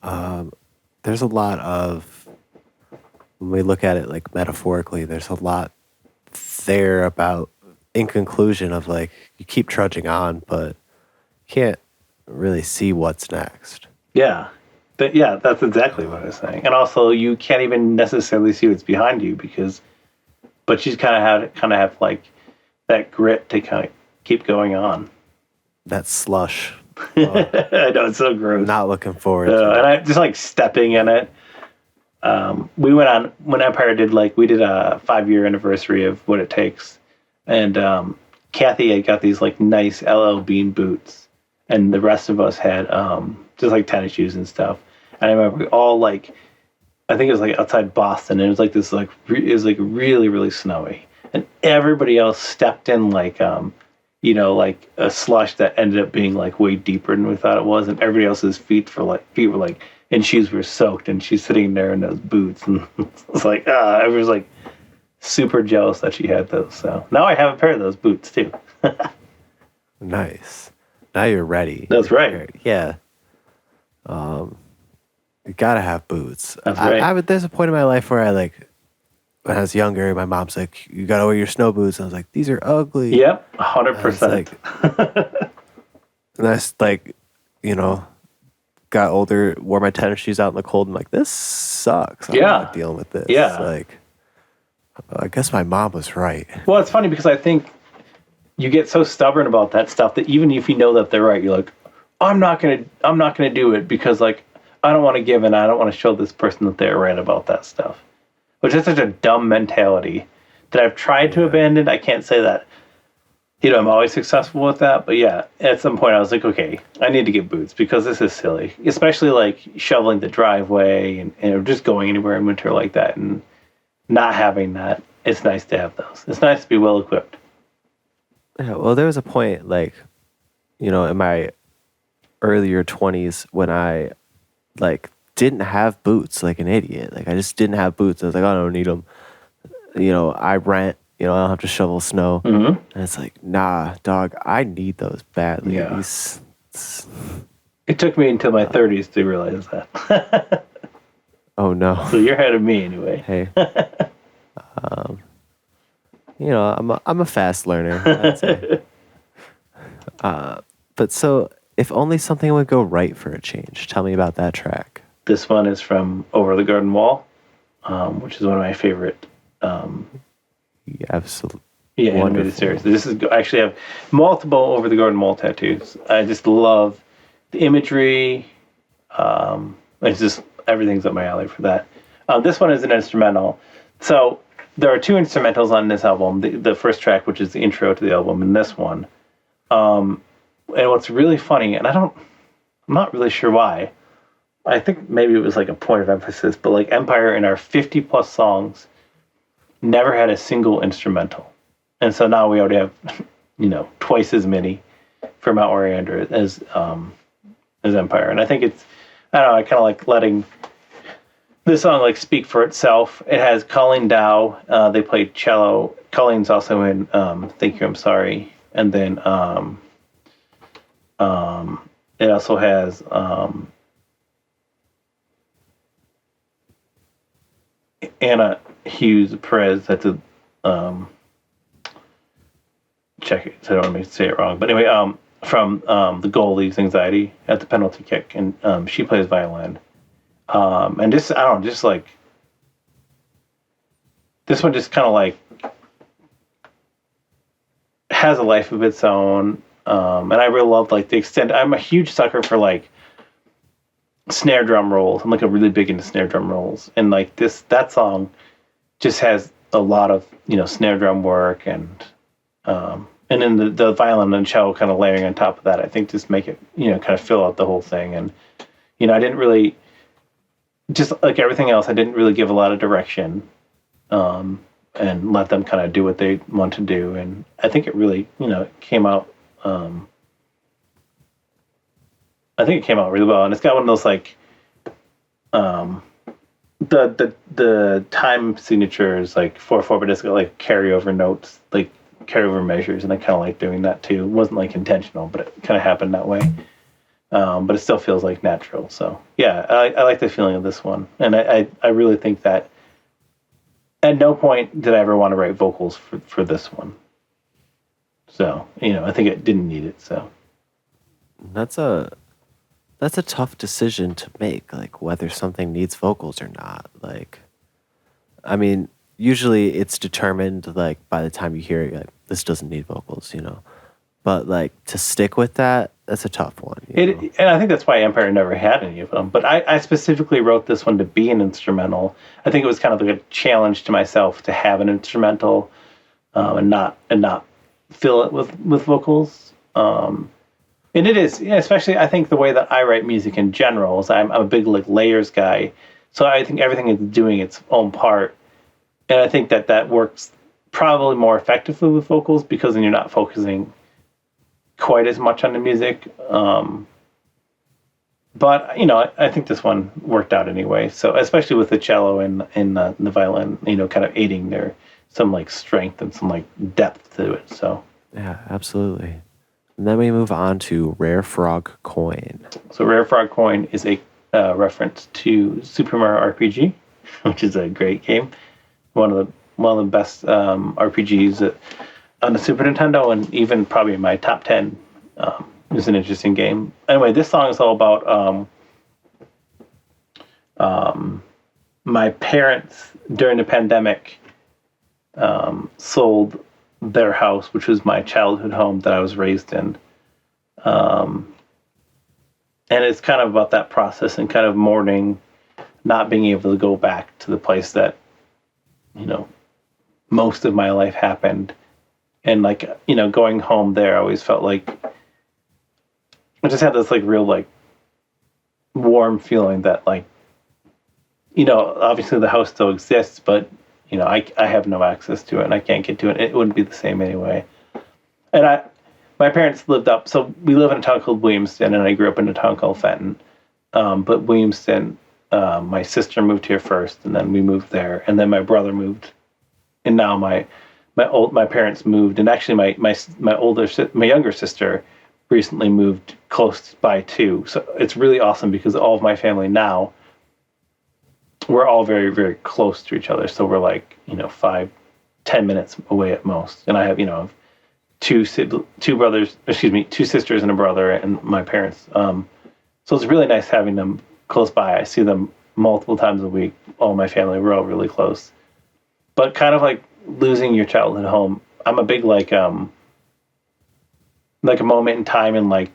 [SPEAKER 1] There's a lot of when we look at it like metaphorically, there's a lot there about in conclusion of like you keep trudging on, but can't really see what's next.
[SPEAKER 2] Yeah. Yeah, that's exactly what I was saying. And also, you can't even necessarily see what's behind you but you kind of have like that grit to kind of keep going on.
[SPEAKER 1] That slush.
[SPEAKER 2] I know, it's so gross.
[SPEAKER 1] Not looking forward to
[SPEAKER 2] And
[SPEAKER 1] it.
[SPEAKER 2] I just like stepping in it. We went on when Empire did we did a 5-year anniversary of What It Takes, and Kathy had got these like nice LL Bean boots, and the rest of us had just like tennis shoes and stuff. And I remember we all like, I think it was like outside Boston, and it was like this it was like really really snowy, and everybody else stepped in like like a slush that ended up being like way deeper than we thought it was, and everybody else's feet were like and shoes were soaked, and she's sitting there in those boots, and it's like everyone's like super jealous that she had those. So now I have a pair of those boots too.
[SPEAKER 1] Nice. Now you're ready.
[SPEAKER 2] That's right.
[SPEAKER 1] Yeah. You gotta have boots.
[SPEAKER 2] That's right.
[SPEAKER 1] There's a point in my life where I like, when I was younger, my mom's like, "You gotta wear your snow boots." And I was like, "These are ugly."
[SPEAKER 2] Yep,
[SPEAKER 1] And it's
[SPEAKER 2] 100%.
[SPEAKER 1] like, and that's like, got older, wore my tennis shoes out in the cold. And I'm like, this sucks. I'm
[SPEAKER 2] Yeah.
[SPEAKER 1] not dealing with this.
[SPEAKER 2] Yeah.
[SPEAKER 1] Like, I guess my mom was right.
[SPEAKER 2] Well, it's funny because I think you get so stubborn about that stuff that even if you know that they're right, you're like, I'm not gonna do it because like I don't want to give in. I don't want to show this person that they're right about that stuff, which is such a dumb mentality that I've tried to abandon. I can't say that I'm always successful with that, but yeah, at some point I was like, okay, I need to get boots because this is silly, especially like shoveling the driveway and just going anywhere in winter like that and not having that. It's nice to have those. It's nice to be well equipped.
[SPEAKER 1] Yeah, well, there was a point, like, in my earlier 20s when I, like, didn't have boots like an idiot. Like, I just didn't have boots. I was like, I don't need them. I rent, I don't have to shovel snow.
[SPEAKER 2] Mm-hmm.
[SPEAKER 1] And it's like, nah, dog, I need those badly.
[SPEAKER 2] Yeah. It took me until my 30s to realize that.
[SPEAKER 1] Oh, no.
[SPEAKER 2] So you're ahead of me anyway.
[SPEAKER 1] Hey. I'm a fast learner, I'd say. But so, if only something would go right for a change. Tell me about that track.
[SPEAKER 2] This one is from Over the Garden Wall, which is one of my favorite.
[SPEAKER 1] Yeah, absolutely.
[SPEAKER 2] Yeah, animated series. This is I actually have multiple Over the Garden Wall tattoos. I just love the imagery. It's just everything's up my alley for that. This one is an instrumental. So there are two instrumentals on this album. The first track, which is the intro to the album, and this one. And what's really funny, and I'm not really sure why. I think maybe it was like a point of emphasis, but like Empire in our 50 plus songs, never had a single instrumental. And so now we already have, twice as many for Mount Oriander as Empire. And I think it's, I don't know, I kind of like letting this song like speak for itself. It has Colleen Dow. They played cello. Colleen's also in Thank You, I'm Sorry. And then it also has Anna Hughes Perez. That's a check it. So I don't want to say it wrong. But anyway, from the goal league's Anxiety at the penalty kick, and she plays violin. And just I don't know, just like this one, just kind of like has a life of its own. And I really love like the extent. I'm a huge sucker for like snare drum rolls. I'm like a really big into snare drum rolls, and like that song just has a lot of snare drum work, and then the violin and cello kind of layering on top of that. I think just make it kind of fill out the whole thing. And I didn't really, just like everything else, I didn't really give a lot of direction, and let them kind of do what they want to do. And I think it really came out. I think it came out really well, and it's got one of those like the time signatures like 4/4, but it's got like carryover notes, like carryover measures, and I kind of like doing that too. It wasn't like intentional, but it kind of happened that way. But it still feels like natural. So yeah, I like the feeling of this one, and I really think that at no point did I ever want to write vocals for this one. So I think it didn't need it. So
[SPEAKER 1] That's a tough decision to make, like whether something needs vocals or not. Like, I mean, usually it's determined like by the time you hear it, like this doesn't need vocals, But like to stick with that, that's a tough one.
[SPEAKER 2] And I think that's why Empire never had any of them. But I specifically wrote this one to be an instrumental. I think it was kind of like a challenge to myself to have an instrumental, and not fill it with vocals. And it is, especially I think the way that I write music in general is I'm a big like layers guy. So I think everything is doing its own part. And I think that works probably more effectively with vocals, because then you're not focusing quite as much on the music. But I think this one worked out anyway. So especially with the cello and the violin, kind of aiding there, some like strength and some like depth to it. So
[SPEAKER 1] yeah, absolutely. And then we move on to Rare Frog Coin.
[SPEAKER 2] So Rare Frog Coin is a reference to Super Mario RPG, which is a great game. One of the best RPGs on the Super Nintendo, and even probably in my top 10. It's an interesting game. Anyway, this song is all about my parents during the pandemic sold their house, which was my childhood home that I was raised in. And it's kind of about that process and kind of mourning not being able to go back to the place that, most of my life happened. And like, going home there, I always felt like I just had this like real like warm feeling that like, obviously the house still exists, but I have no access to it and I can't get to it. It wouldn't be the same anyway. And my parents lived up, so we live in a town called Williamston, and I grew up in a town called Fenton. But Williamston, my sister moved here first, and then we moved there, and then my brother moved, and now my parents moved, and actually my younger sister recently moved close by too. So it's really awesome because all of my family now, we're all very, very close to each other. So we're like, 5-10 minutes away at most. And I have, two sisters and a brother, and my parents. So it's really nice having them close by. I see them multiple times a week. All my family, we're all really close. But kind of like losing your childhood home, I'm a big like a moment in time, and like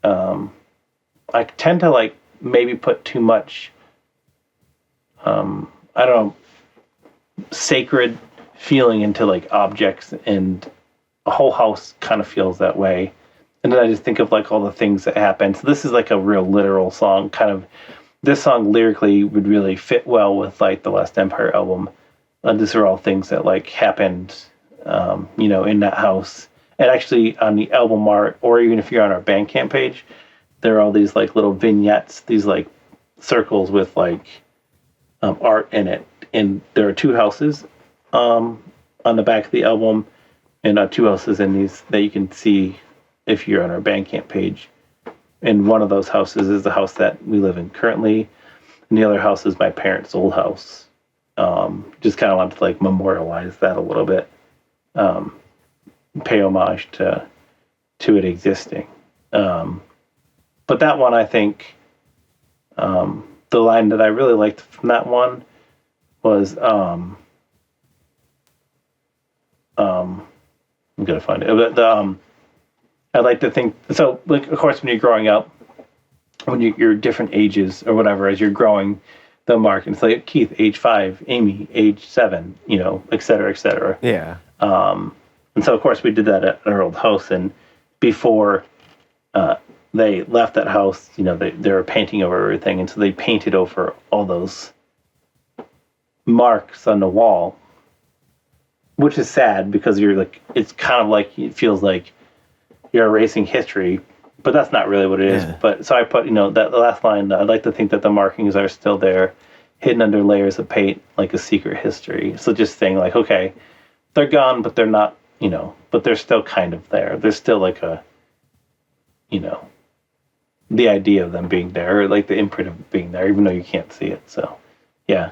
[SPEAKER 2] I tend to like maybe put too much I don't know, sacred feeling into like objects, and a whole house kind of feels that way. And then I just think of like all the things that happen. So this is like a real literal song. Kind of, this song lyrically would really fit well with like the Last Empire album. these are all things that like happened, in that house. And actually, on the album art, or even if you're on our Bandcamp page, there are all these like little vignettes, these like circles with like art in it. And there are two houses on the back of the album, and two houses in these that you can see if you're on our Bandcamp page. And one of those houses is the house that we live in currently, and the other house is my parents' old house. Just kind of wanted to like memorialize that a little bit, pay homage to it existing. But that one, I think, the line that I really liked from that one was, I'm gonna find it. But I like to think so. Like, of course, when you're growing up, when you're different ages or whatever, as you're growing, the mark, and it's like Keith, age 5, Amy, age 7, et cetera, et cetera.
[SPEAKER 1] Yeah.
[SPEAKER 2] And so, of course, we did that at our old house, and before they left that house, they were painting over everything, and so they painted over all those marks on the wall, which is sad because you're like, it's kind of like, it feels like you're erasing history, but that's not really what it is.
[SPEAKER 1] Yeah.
[SPEAKER 2] But so I put, that the last line, I'd like to think that the markings are still there, hidden under layers of paint, like a secret history. So just saying like, okay, they're gone, but they're not, but they're still kind of there. There's still like a, the idea of them being there, or like the imprint of being there, even though you can't see it. So, yeah.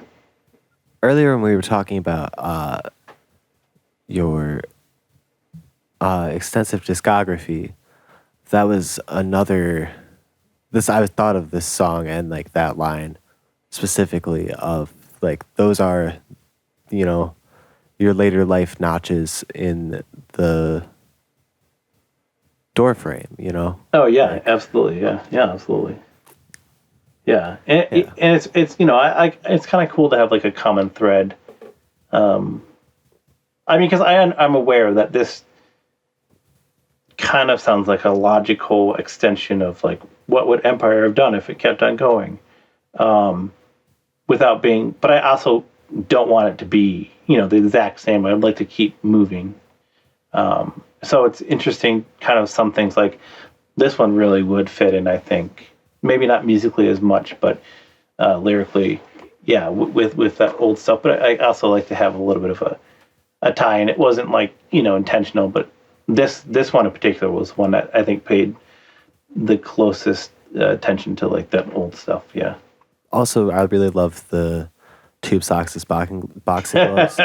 [SPEAKER 1] Earlier when we were talking about your extensive discography, that was another. I thought of this song and like that line specifically of like those are, your later life notches in the door frame.
[SPEAKER 2] Oh yeah,
[SPEAKER 1] like,
[SPEAKER 2] absolutely. Yeah, absolutely. Yeah, and
[SPEAKER 1] Yeah.
[SPEAKER 2] and it's I it's kind of cool to have like a common thread. I mean, because I'm aware that this kind of sounds like a logical extension of like what would Empire have done if it kept on going, without being. But I also don't want it to be the exact same. I'd like to keep moving. So it's interesting, kind of some things like this one really would fit in. I think maybe not musically as much, but lyrically, yeah, with that old stuff. But I also like to have a little bit of a tie, and it wasn't like intentional, but this one in particular was one that I think paid the closest attention to like that old stuff. Yeah.
[SPEAKER 1] Also, I really love the tube socks as boxing gloves.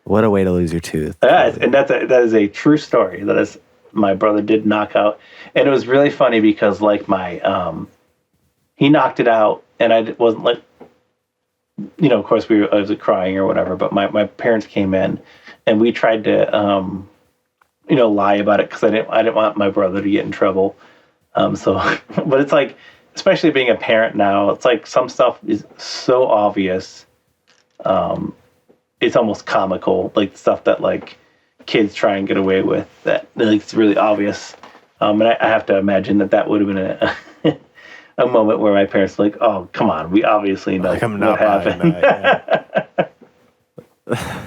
[SPEAKER 1] What a way to lose your tooth.
[SPEAKER 2] And that is a true story. That is, my brother did knock out, and it was really funny because like he knocked it out, and I wasn't like, of course I was crying or whatever, but my parents came in, and we tried to lie about it because I didn't want my brother to get in trouble. But it's like, especially being a parent now, it's like some stuff is so obvious. It's almost comical, like stuff that like kids try and get away with that like, it's really obvious. And I have to imagine that would have been a moment where my parents were like, "Oh, come on, we obviously know
[SPEAKER 1] Like, I'm
[SPEAKER 2] what
[SPEAKER 1] not buying
[SPEAKER 2] happened."
[SPEAKER 1] that, yeah.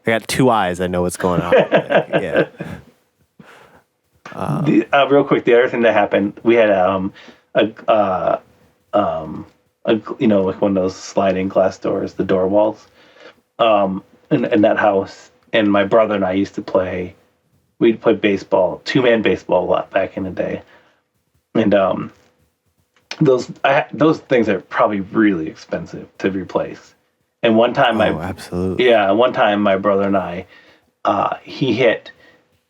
[SPEAKER 1] I got two eyes. I know what's going on. Like, yeah.
[SPEAKER 2] Real quick, the other thing that happened, we had like one of those sliding glass doors, the door walls, in that house. And my brother and I used to play. We'd play baseball, 2-man baseball a lot back in the day, and those things are probably really expensive to replace. And one time,
[SPEAKER 1] absolutely.
[SPEAKER 2] yeah, one time my brother and I, he hit.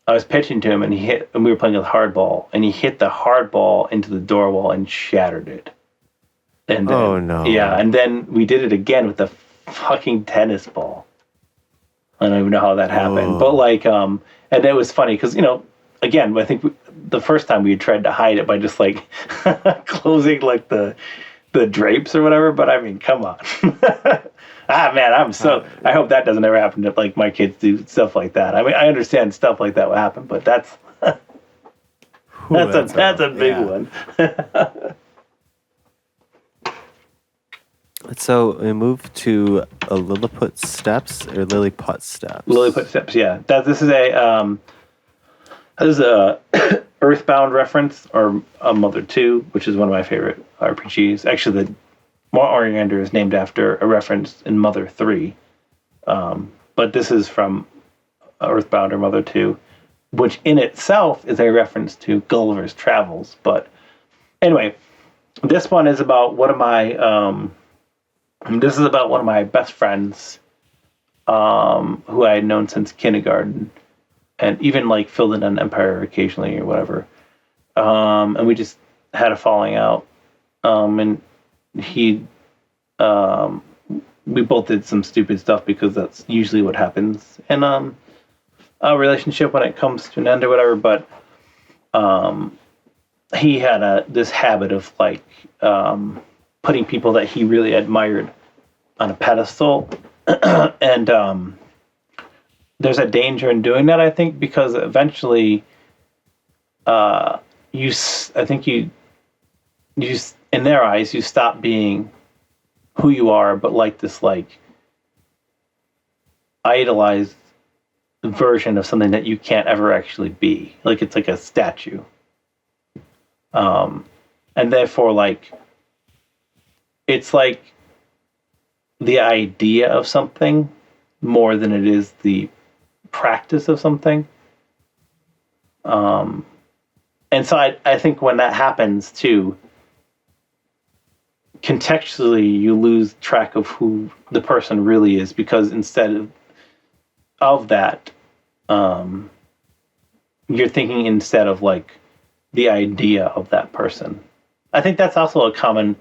[SPEAKER 2] I was pitching to him, and we were playing with hardball, and he hit the hardball into the door wall and shattered it. And then,
[SPEAKER 1] oh no!
[SPEAKER 2] Yeah, and then we did it again with the fucking tennis ball. I don't even know how that happened, but like, and it was funny because again, I think the first time we tried to hide it by just like closing like the drapes or whatever. But I mean, come on. Man, I hope that doesn't ever happen to like my kids do stuff like that. I mean, I understand stuff like that will happen, but that's that's a big one.
[SPEAKER 1] Let's So we move to a Lilliput Steps or Lilliput Steps.
[SPEAKER 2] Lilliput Steps, yeah. This is a Earthbound reference, or a Mother 2, which is one of my favorite RPGs. Actually, the Oriander is named after a reference in Mother 3. But this is from Earthbound or Mother 2, which in itself is a reference to Gulliver's Travels. But anyway, this one is about one of my best friends, who I had known since kindergarten, and even like filled in on Empire occasionally or whatever. And we just had a falling out. And he, we both did some stupid stuff, because that's usually what happens in a relationship when it comes to an end or whatever. But he had this habit of like putting people that he really admired on a pedestal, and there's a danger in doing that, I think, because eventually, I think you in their eyes, you stop being who you are, but like this like idolized version of something that you can't ever actually be. Like it's like a statue. And therefore, like, it's like the idea of something more than it is the practice of something. And so I think when that happens too, contextually you lose track of who the person really is, because instead of that, you're thinking instead of like the idea of that person. I think that's also a common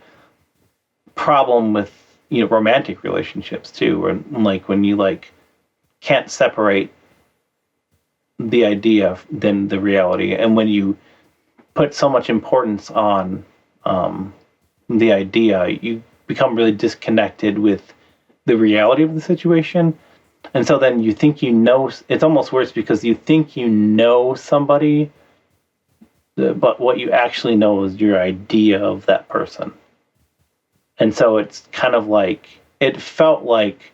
[SPEAKER 2] problem with, romantic relationships too, where like when you like can't separate the idea than the reality, and when you put so much importance on the idea, you become really disconnected with the reality of the situation. And so then you think it's almost worse, because you think you know somebody, but what you actually know is your idea of that person. And so it's kind of like, it felt like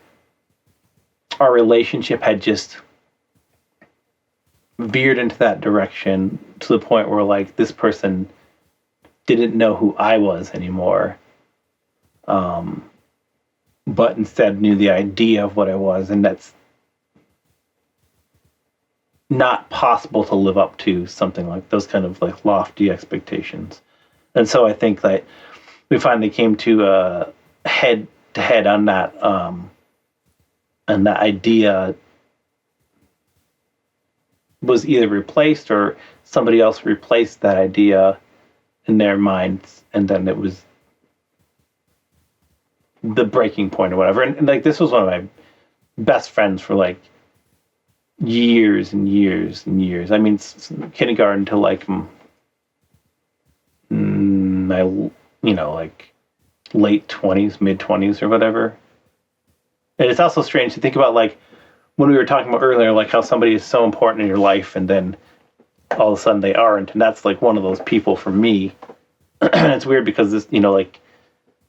[SPEAKER 2] our relationship had just veered into that direction, to the point where like this person didn't know who I was anymore, but instead knew the idea of what I was, and that's not possible to live up to something like those kind of like lofty expectations. And so I think that we finally came to head to head on that, and that idea was either replaced, or somebody else replaced that idea in their minds, and then it was the breaking point or whatever. And like, this was one of my best friends for like years and years and years. I mean, kindergarten to like my, like late 20s, mid 20s or whatever. And it's also strange to think about, like, when we were talking about earlier, like how somebody is so important in your life and then all of a sudden they aren't. And that's like one of those people for me. And it's weird because this, like,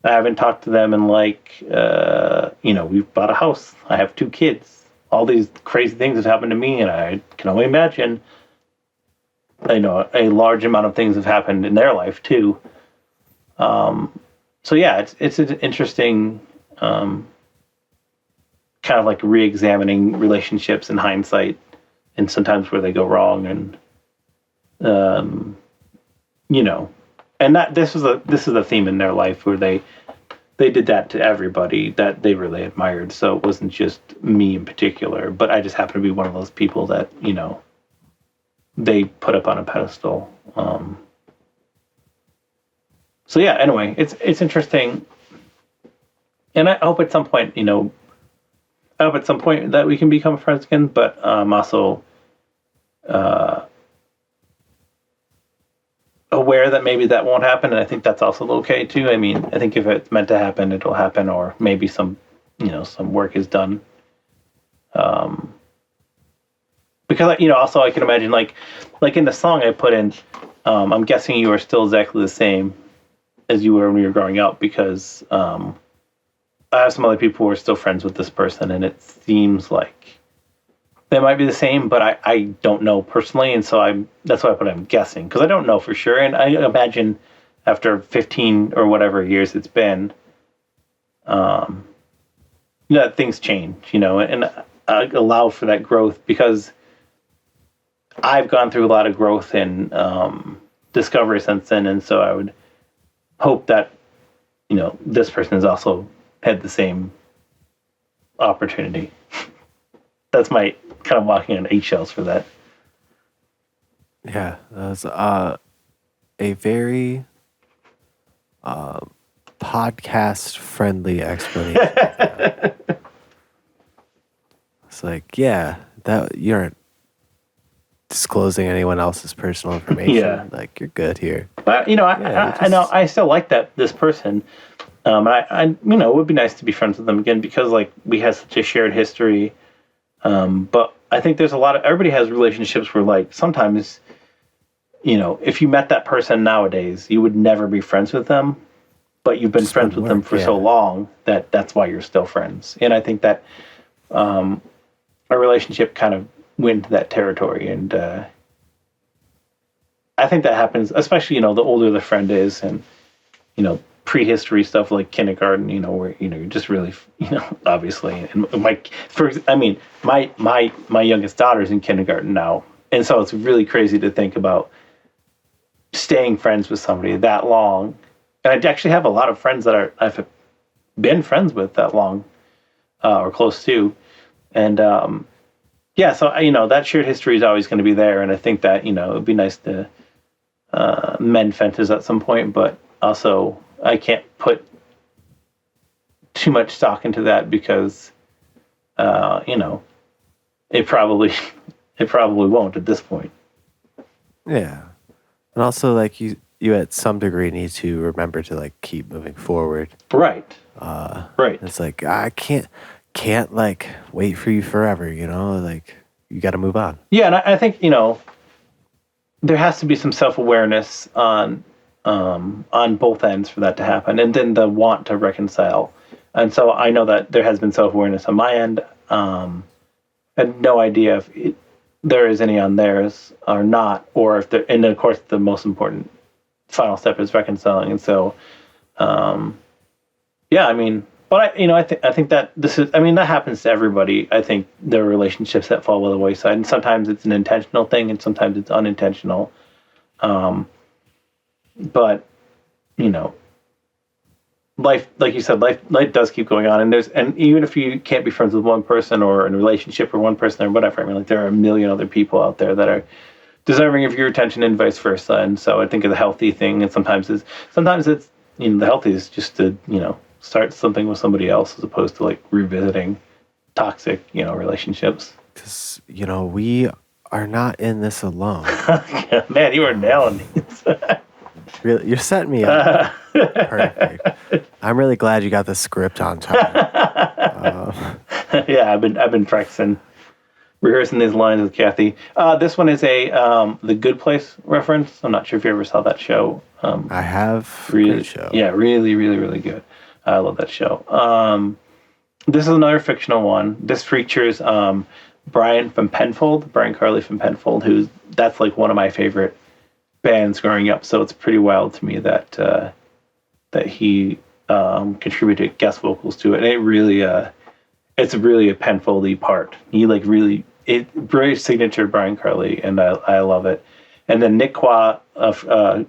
[SPEAKER 2] I haven't talked to them in like, we've bought a house. I have 2 kids. All these crazy things have happened to me, and I can only imagine, a large amount of things have happened in their life too. So yeah, it's an interesting, kind of like re-examining relationships in hindsight, and sometimes where they go wrong, and and that this is a theme in their life where they did that to everybody that they really admired. So it wasn't just me in particular, but I just happened to be one of those people that they put up on a pedestal. So yeah, anyway, it's interesting, and I hope at some point that we can become friends again. But also aware that maybe that won't happen, and I think that's also okay too. I mean, I think if it's meant to happen, it'll happen, or maybe some work is done. Because also I can imagine like in the song I put in, I'm guessing you are still exactly the same as you were when you were growing up, because I have some other people who are still friends with this person, and it seems like they might be the same, but I don't know personally, and so that's why I'm guessing, because I don't know for sure, and I imagine after 15 or whatever years it's been, that things change, and I allow for that growth, because I've gone through a lot of growth and discovery since then, and so I would hope that this person has also had the same opportunity. That's my kind of walking on eggshells for that.
[SPEAKER 1] Yeah, that was a very podcast-friendly explanation. It's like, yeah, that you aren't disclosing anyone else's personal information.
[SPEAKER 2] Yeah.
[SPEAKER 1] Like, you're good here.
[SPEAKER 2] But I know I still like this person. I it would be nice to be friends with them again, because like we have such a shared history. But I think there's everybody has relationships where like sometimes, if you met that person nowadays, you would never be friends with them, but you've been friends with them for so long that's why you're still friends. And I think that a relationship kind of went into that territory, and I think that happens, especially the older the friend is, and prehistory stuff like kindergarten, where you're just really, obviously. And my youngest daughter's in kindergarten now, and so it's really crazy to think about staying friends with somebody that long. And I actually have a lot of friends that I've been friends with that long, or close to, and so that shared history is always going to be there, and I think that it would be nice to mend fences at some point, but also I can't put too much stock into that, because it probably won't at this point.
[SPEAKER 1] Yeah, and also like you at some degree need to remember to like keep moving forward.
[SPEAKER 2] Right. Right.
[SPEAKER 1] It's like I can't like wait for you forever. Like you got to move on.
[SPEAKER 2] Yeah, and I think there has to be some self-awareness on both ends for that to happen, and then the want to reconcile. And so I know that there has been self-awareness on my end. I had no idea if there is any on theirs or not, or if there. And of course, the most important final step is reconciling. And so, yeah, I mean, but I think that this is. I mean, that happens to everybody. I think there are relationships that fall by the wayside, and sometimes it's an intentional thing, and sometimes it's unintentional. But life, like you said, life does keep going on, and even if you can't be friends with one person or in a relationship with one person or whatever, I mean, like there are a million other people out there that are deserving of your attention and vice versa. And so I think it's a healthy thing, and sometimes it's the healthy is just to start something with somebody else as opposed to like revisiting toxic relationships.
[SPEAKER 1] Because we are not in this alone.
[SPEAKER 2] Man, you were nailing these.
[SPEAKER 1] Really, you're setting me up. Perfect. I'm really glad you got the script on time.
[SPEAKER 2] Yeah, I've been practicing, rehearsing these lines with Kathy. This one is a The Good Place reference. I'm not sure if you ever saw that show.
[SPEAKER 1] I have.
[SPEAKER 2] Really,
[SPEAKER 1] great show.
[SPEAKER 2] Yeah, really, really, really good. I love that show. This is another fictional one. This features Brian Carley from Penfold, that's like one of my favorite bands growing up. So it's pretty wild to me that he contributed guest vocals to it. And it really, it's really a Penfoldy part. He like really, very signature Brian Carley, and I love it. And then Nick Qua who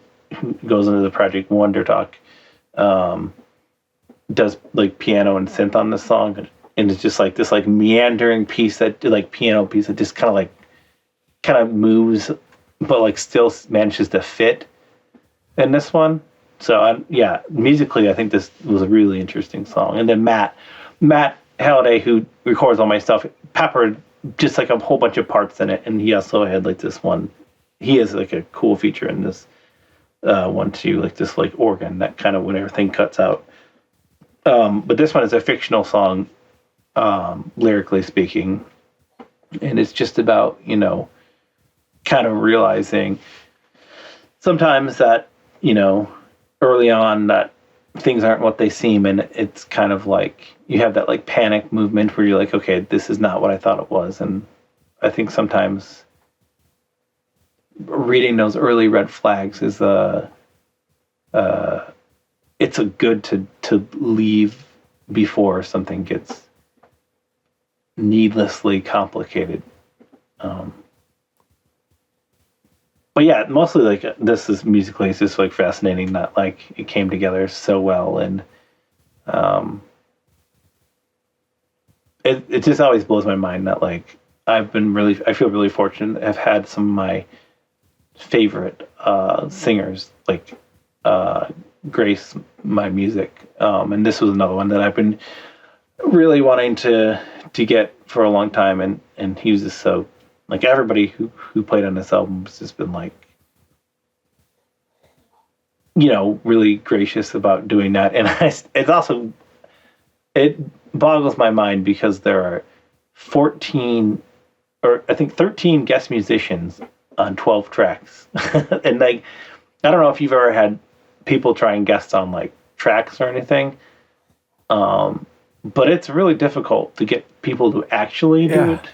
[SPEAKER 2] goes into the project Wonder Talk, does like piano and synth on this song, and it's just like this like meandering piece piano piece that just kind of moves, but like still manages to fit in this one. So musically I think this was a really interesting song. And then Matt Halliday, who records all my stuff, peppered just like a whole bunch of parts in it, and he also had like this one. He has like a cool feature in this one too, like this like organ that kind of when everything cuts out. But this one is a fictional song, lyrically speaking, and it's just about kind of realizing sometimes that early on that things aren't what they seem, and it's kind of like you have that like panic movement where you're like, okay, this is not what I thought it was. And I think sometimes reading those early red flags is it's a good to leave before something gets needlessly complicated. But yeah, mostly like this is musically, it's just like fascinating that like it came together so well, and it just always blows my mind that like I feel really fortunate. I've had some of my favorite singers like grace my music, and this was another one that I've been really wanting to get for a long time, and he was just so like everybody who played on this album has just been like, you know, really gracious about doing that. And it's also, it boggles my mind because there are 14 or I think 13 guest musicians on 12 tracks. And like, I don't know if you've ever had people try and guest on like tracks or anything. But it's really difficult to get people to actually do it.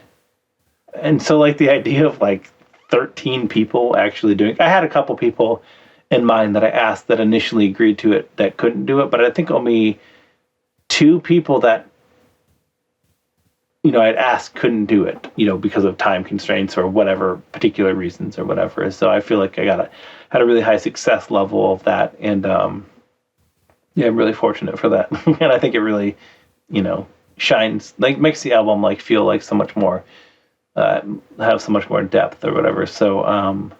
[SPEAKER 2] And so like the idea of like 13 people actually doing, I had a couple people in mind that I asked that initially agreed to it that couldn't do it, but I think only 2 people that, you know, I'd asked couldn't do it, you know, because of time constraints or whatever particular reasons or whatever. So I feel like I had a really high success level of that. And yeah, I'm really fortunate for that. And I think it really, you know, shines, like makes the album like feel like so much more, have so much more depth or whatever. So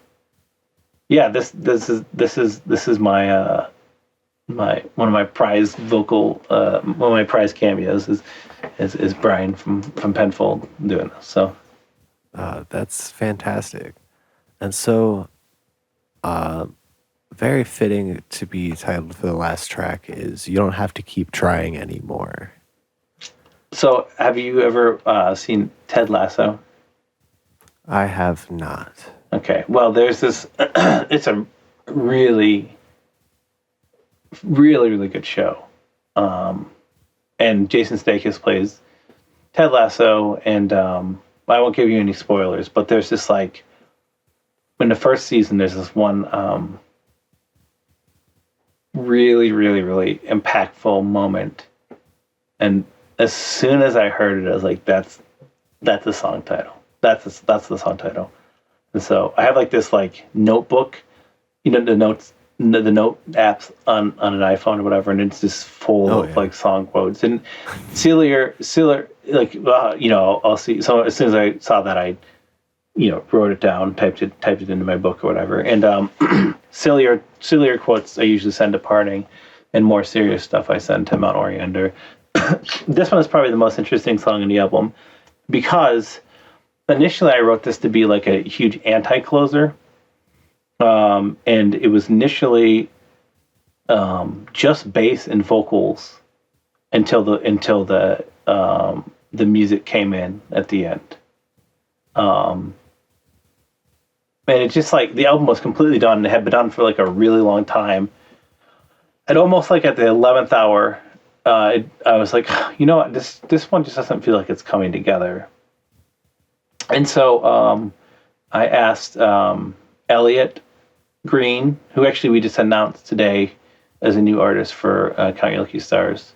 [SPEAKER 2] yeah, this is my my one of my prize vocal one of my prize cameos is Brian from Penfold doing this. So
[SPEAKER 1] that's fantastic. And so very fitting to be titled for the last track is You Don't Have to Keep Trying Anymore.
[SPEAKER 2] So have you ever seen Ted Lasso?
[SPEAKER 1] I have not.
[SPEAKER 2] Okay, well, there's this. It's a really, really, really good show, and Jason Sudeikis plays Ted Lasso. And I won't give you any spoilers, but there's this like in the first season, there's this one really, really, really impactful moment, and as soon as I heard it, I was like, "That's the song title. That's the song title." And so I have like this like notebook, you know, the note apps on an iPhone or whatever, and it's just full of like song quotes. And Celia, like you know, I'll see. So as soon as I saw that, I, you know, wrote it down, typed it into my book or whatever. And Celia quotes I usually send to Parting, and more serious stuff I send to Mount Oriander. This one is probably the most interesting song in the album because initially I wrote this to be like a huge anti-closer, and it was initially just bass and vocals until the music came in at the end, and it's just like the album was completely done and it had been done for like a really long time, and almost like at the 11th hour, I was like, you know what, this one just doesn't feel like it's coming together. And so I asked Elliot Green, who actually we just announced today as a new artist for Count Your Lucky Stars,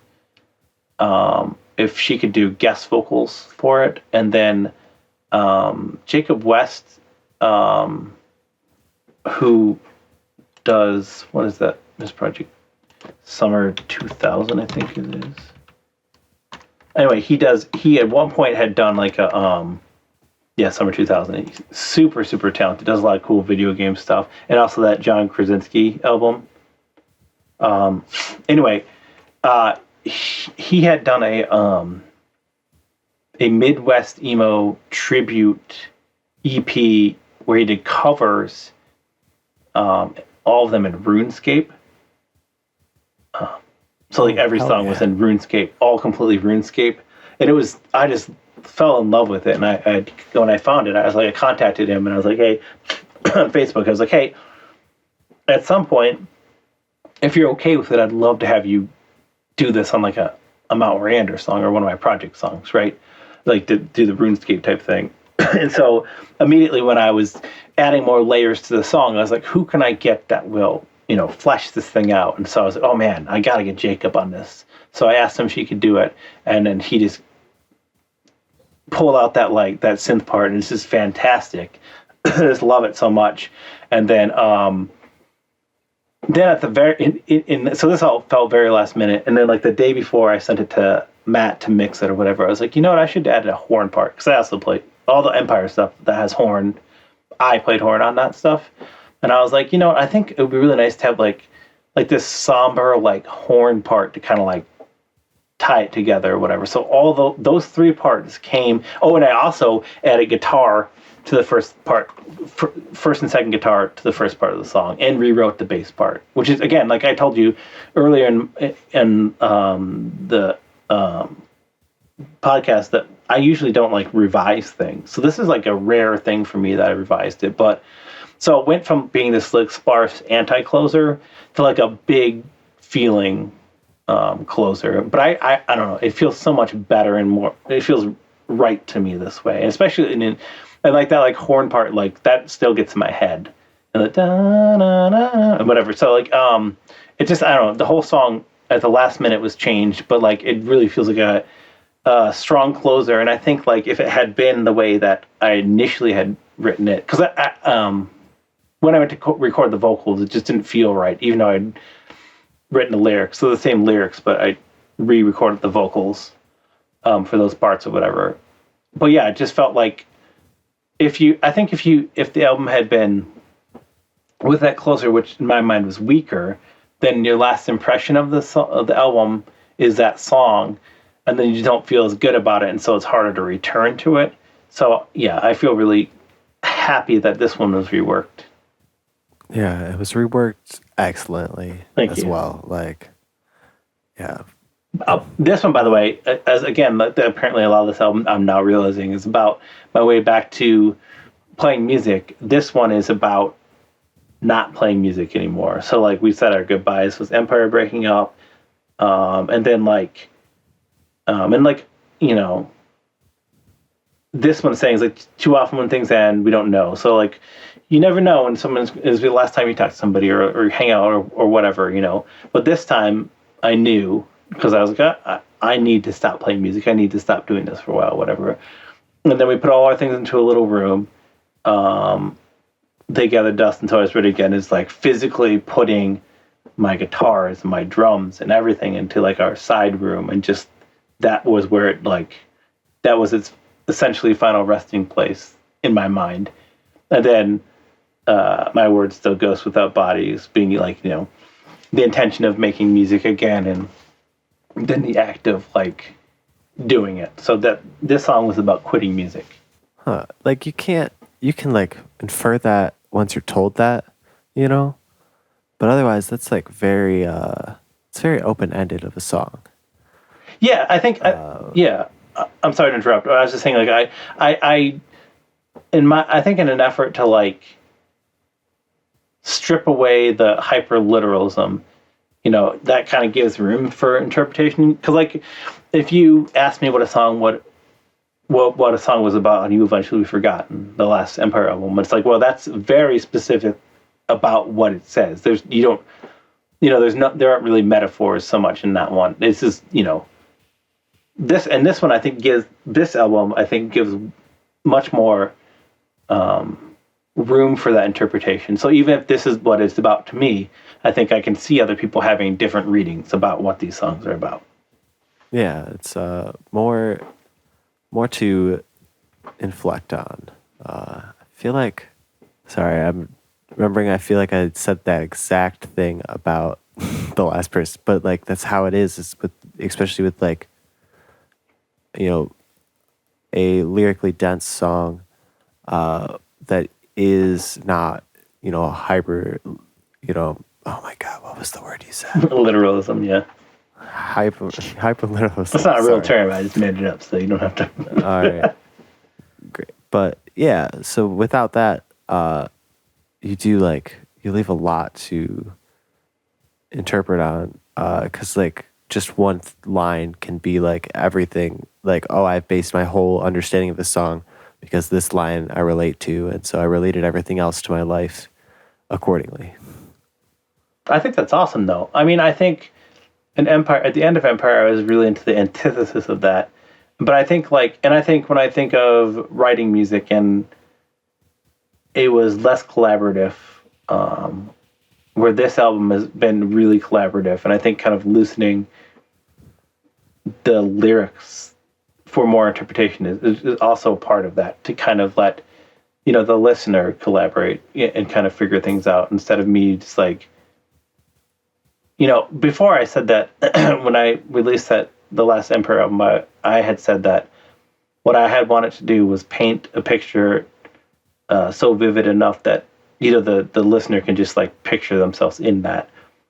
[SPEAKER 2] if she could do guest vocals for it. And then Jacob West, who does, what is that, this project? Summer 2000, I think it is. Anyway, he at one point had done like a... yeah, Summer 2000. He's super, super talented. Does a lot of cool video game stuff. And also that John Krasinski album. Anyway, he had done a Midwest emo tribute EP where he did covers, all of them in RuneScape. So like every song was in RuneScape, all completely RuneScape. And it was, I just fell in love with it. And I when I found it, I was like, I contacted him and I was like, hey, on Facebook, I was like, hey, at some point, if you're okay with it, I'd love to have you do this on like a a Mount Oriander song or one of my project songs, right? Like to do the RuneScape type thing. And so immediately when I was adding more layers to the song, I was like, who can I get that will, flesh this thing out? And so I was like, oh man, I got to get Jacob on this. So I asked him if he could do it. And then he just pulled out that synth part, and it's just fantastic. I just love it so much. And then at the very so this all felt very last minute, and then like the day before I sent it to Matt to mix it or whatever, I was like, you know what, I should add a horn part, because I also play all the Empire stuff that has horn. I played horn on that stuff, and I was like, you know what, I think it would be really nice to have like this somber like horn part to kind of like tie it together or whatever. So all those three parts came. Oh, and I also added guitar to the first part, first and second guitar to the first part of the song, and rewrote the bass part, which is, again, like I told you earlier in the podcast, that I usually don't like revise things. So this is like a rare thing for me that I revised it. But so it went from being this like sparse anti-closer to like a big feeling closer. But I don't know. It feels so much better and more. It feels right to me this way, and especially and like that like horn part, like that still gets in my head, and the da da da and whatever. So like it just, I don't know. The whole song at the last minute was changed, but like it really feels like a strong closer. And I think like if it had been the way that I initially had written it, because when I went to record the vocals, it just didn't feel right, even though I'd written the lyrics, so the same lyrics, but I re-recorded the vocals for those parts or whatever. But yeah, it just felt like if the album had been with that closer, which in my mind was weaker, then your last impression of the album is that song, and then you don't feel as good about it, and so it's harder to return to it. So yeah, I feel really happy that this one was reworked.
[SPEAKER 1] Yeah, it was reworked excellently as well. Like, yeah.
[SPEAKER 2] This one, by the way, as again, apparently a lot of this album I'm now realizing is about my way back to playing music. This one is about not playing music anymore. So like we said our goodbyes with Empire breaking up, and then this one saying is like, too often when things end, we don't know. So like you never know when is the last time you talk to somebody or hang out or whatever, But this time I knew, because I was like, I need to stop playing music. I need to stop doing this for a while, whatever. And then we put all our things into a little room. They gathered dust until I was ready again. It's like physically putting my guitars and my drums and everything into like our side room, and just that was where that was its essentially final resting place in my mind. And then my word still goes without bodies, being like, the intention of making music again, and then the act of like doing it. So that this song was about quitting music.
[SPEAKER 1] Huh. Like you can like infer that once you're told that, but otherwise that's like very it's very open-ended of a song.
[SPEAKER 2] Yeah, I think I'm sorry to interrupt. I was just saying, like, I think in an effort to like strip away the hyper literalism, that kind of gives room for interpretation. Because like, if you ask me what a song a song was about, and you eventually forgotten the last Empire album, it's like, well, that's very specific about what it says. There aren't really metaphors so much in that one. It's just, this one I think gives much more room for that interpretation. So even if this is what it's about to me, I think I can see other people having different readings about what these songs are about.
[SPEAKER 1] Yeah, it's more to inflect on. I feel like, sorry, I'm remembering, I feel like I said that exact thing about the last person, but like that's how it is. It's especially with like, a lyrically dense song that is not, hyper, oh my God, what was the word you said?
[SPEAKER 2] Literalism, yeah.
[SPEAKER 1] Hyper literalism.
[SPEAKER 2] That's not a real term. I just made it up, so you don't have to.
[SPEAKER 1] All right. Great. But yeah, so without that, you leave a lot to interpret on, because like just one line can be like everything. Like, oh, I've based my whole understanding of the song because this line I relate to, and so I related everything else to my life accordingly.
[SPEAKER 2] I think that's awesome, though. I mean, I think in Empire, at the end of Empire, I was really into the antithesis of that. But I think I think when I think of writing music, and it was less collaborative, where this album has been really collaborative, and I think kind of loosening the lyrics for more interpretation is also part of that, to kind of let the listener collaborate and kind of figure things out, instead of me just like, before I said that when I released the last Emperor album, I had said that what I had wanted to do was paint a picture so vivid enough that the listener can just like picture themselves in that.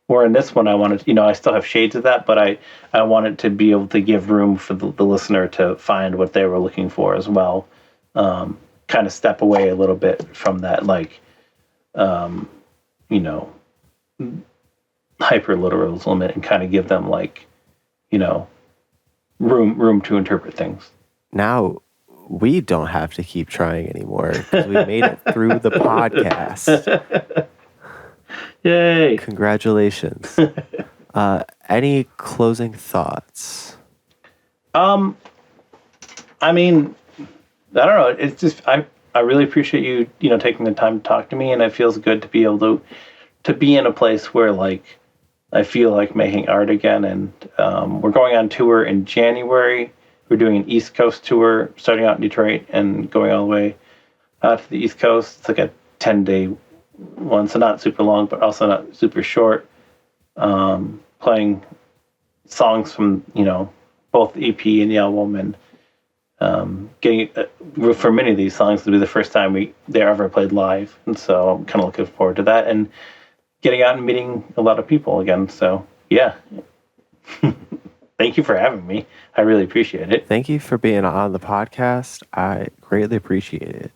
[SPEAKER 2] Or in this one, I wanted, I still have shades of that, but I wanted to be able to give room for the listener to find what they were looking for as well. Kind of step away a little bit from that, like, you know, hyper literalism, and kind of give them like, room to interpret things.
[SPEAKER 1] Now we don't have to keep trying anymore because we made it through the podcast.
[SPEAKER 2] Yay!
[SPEAKER 1] Congratulations. Any closing thoughts?
[SPEAKER 2] I mean, I don't know. It's just I really appreciate you taking the time to talk to me, and it feels good to be able to be in a place where like I feel like making art again. And we're going on tour in January. We're doing an East Coast tour, starting out in Detroit and going all the way out to the East Coast. It's like a 10-day one, so not super long, but also not super short. Playing songs from both the EP and the album, and getting for many of these songs to be the first time they ever played live, and so I'm kind of looking forward to that and getting out and meeting a lot of people again. So yeah. Thank you for having me. I really appreciate it.
[SPEAKER 1] Thank you for being on the podcast. I greatly appreciate it.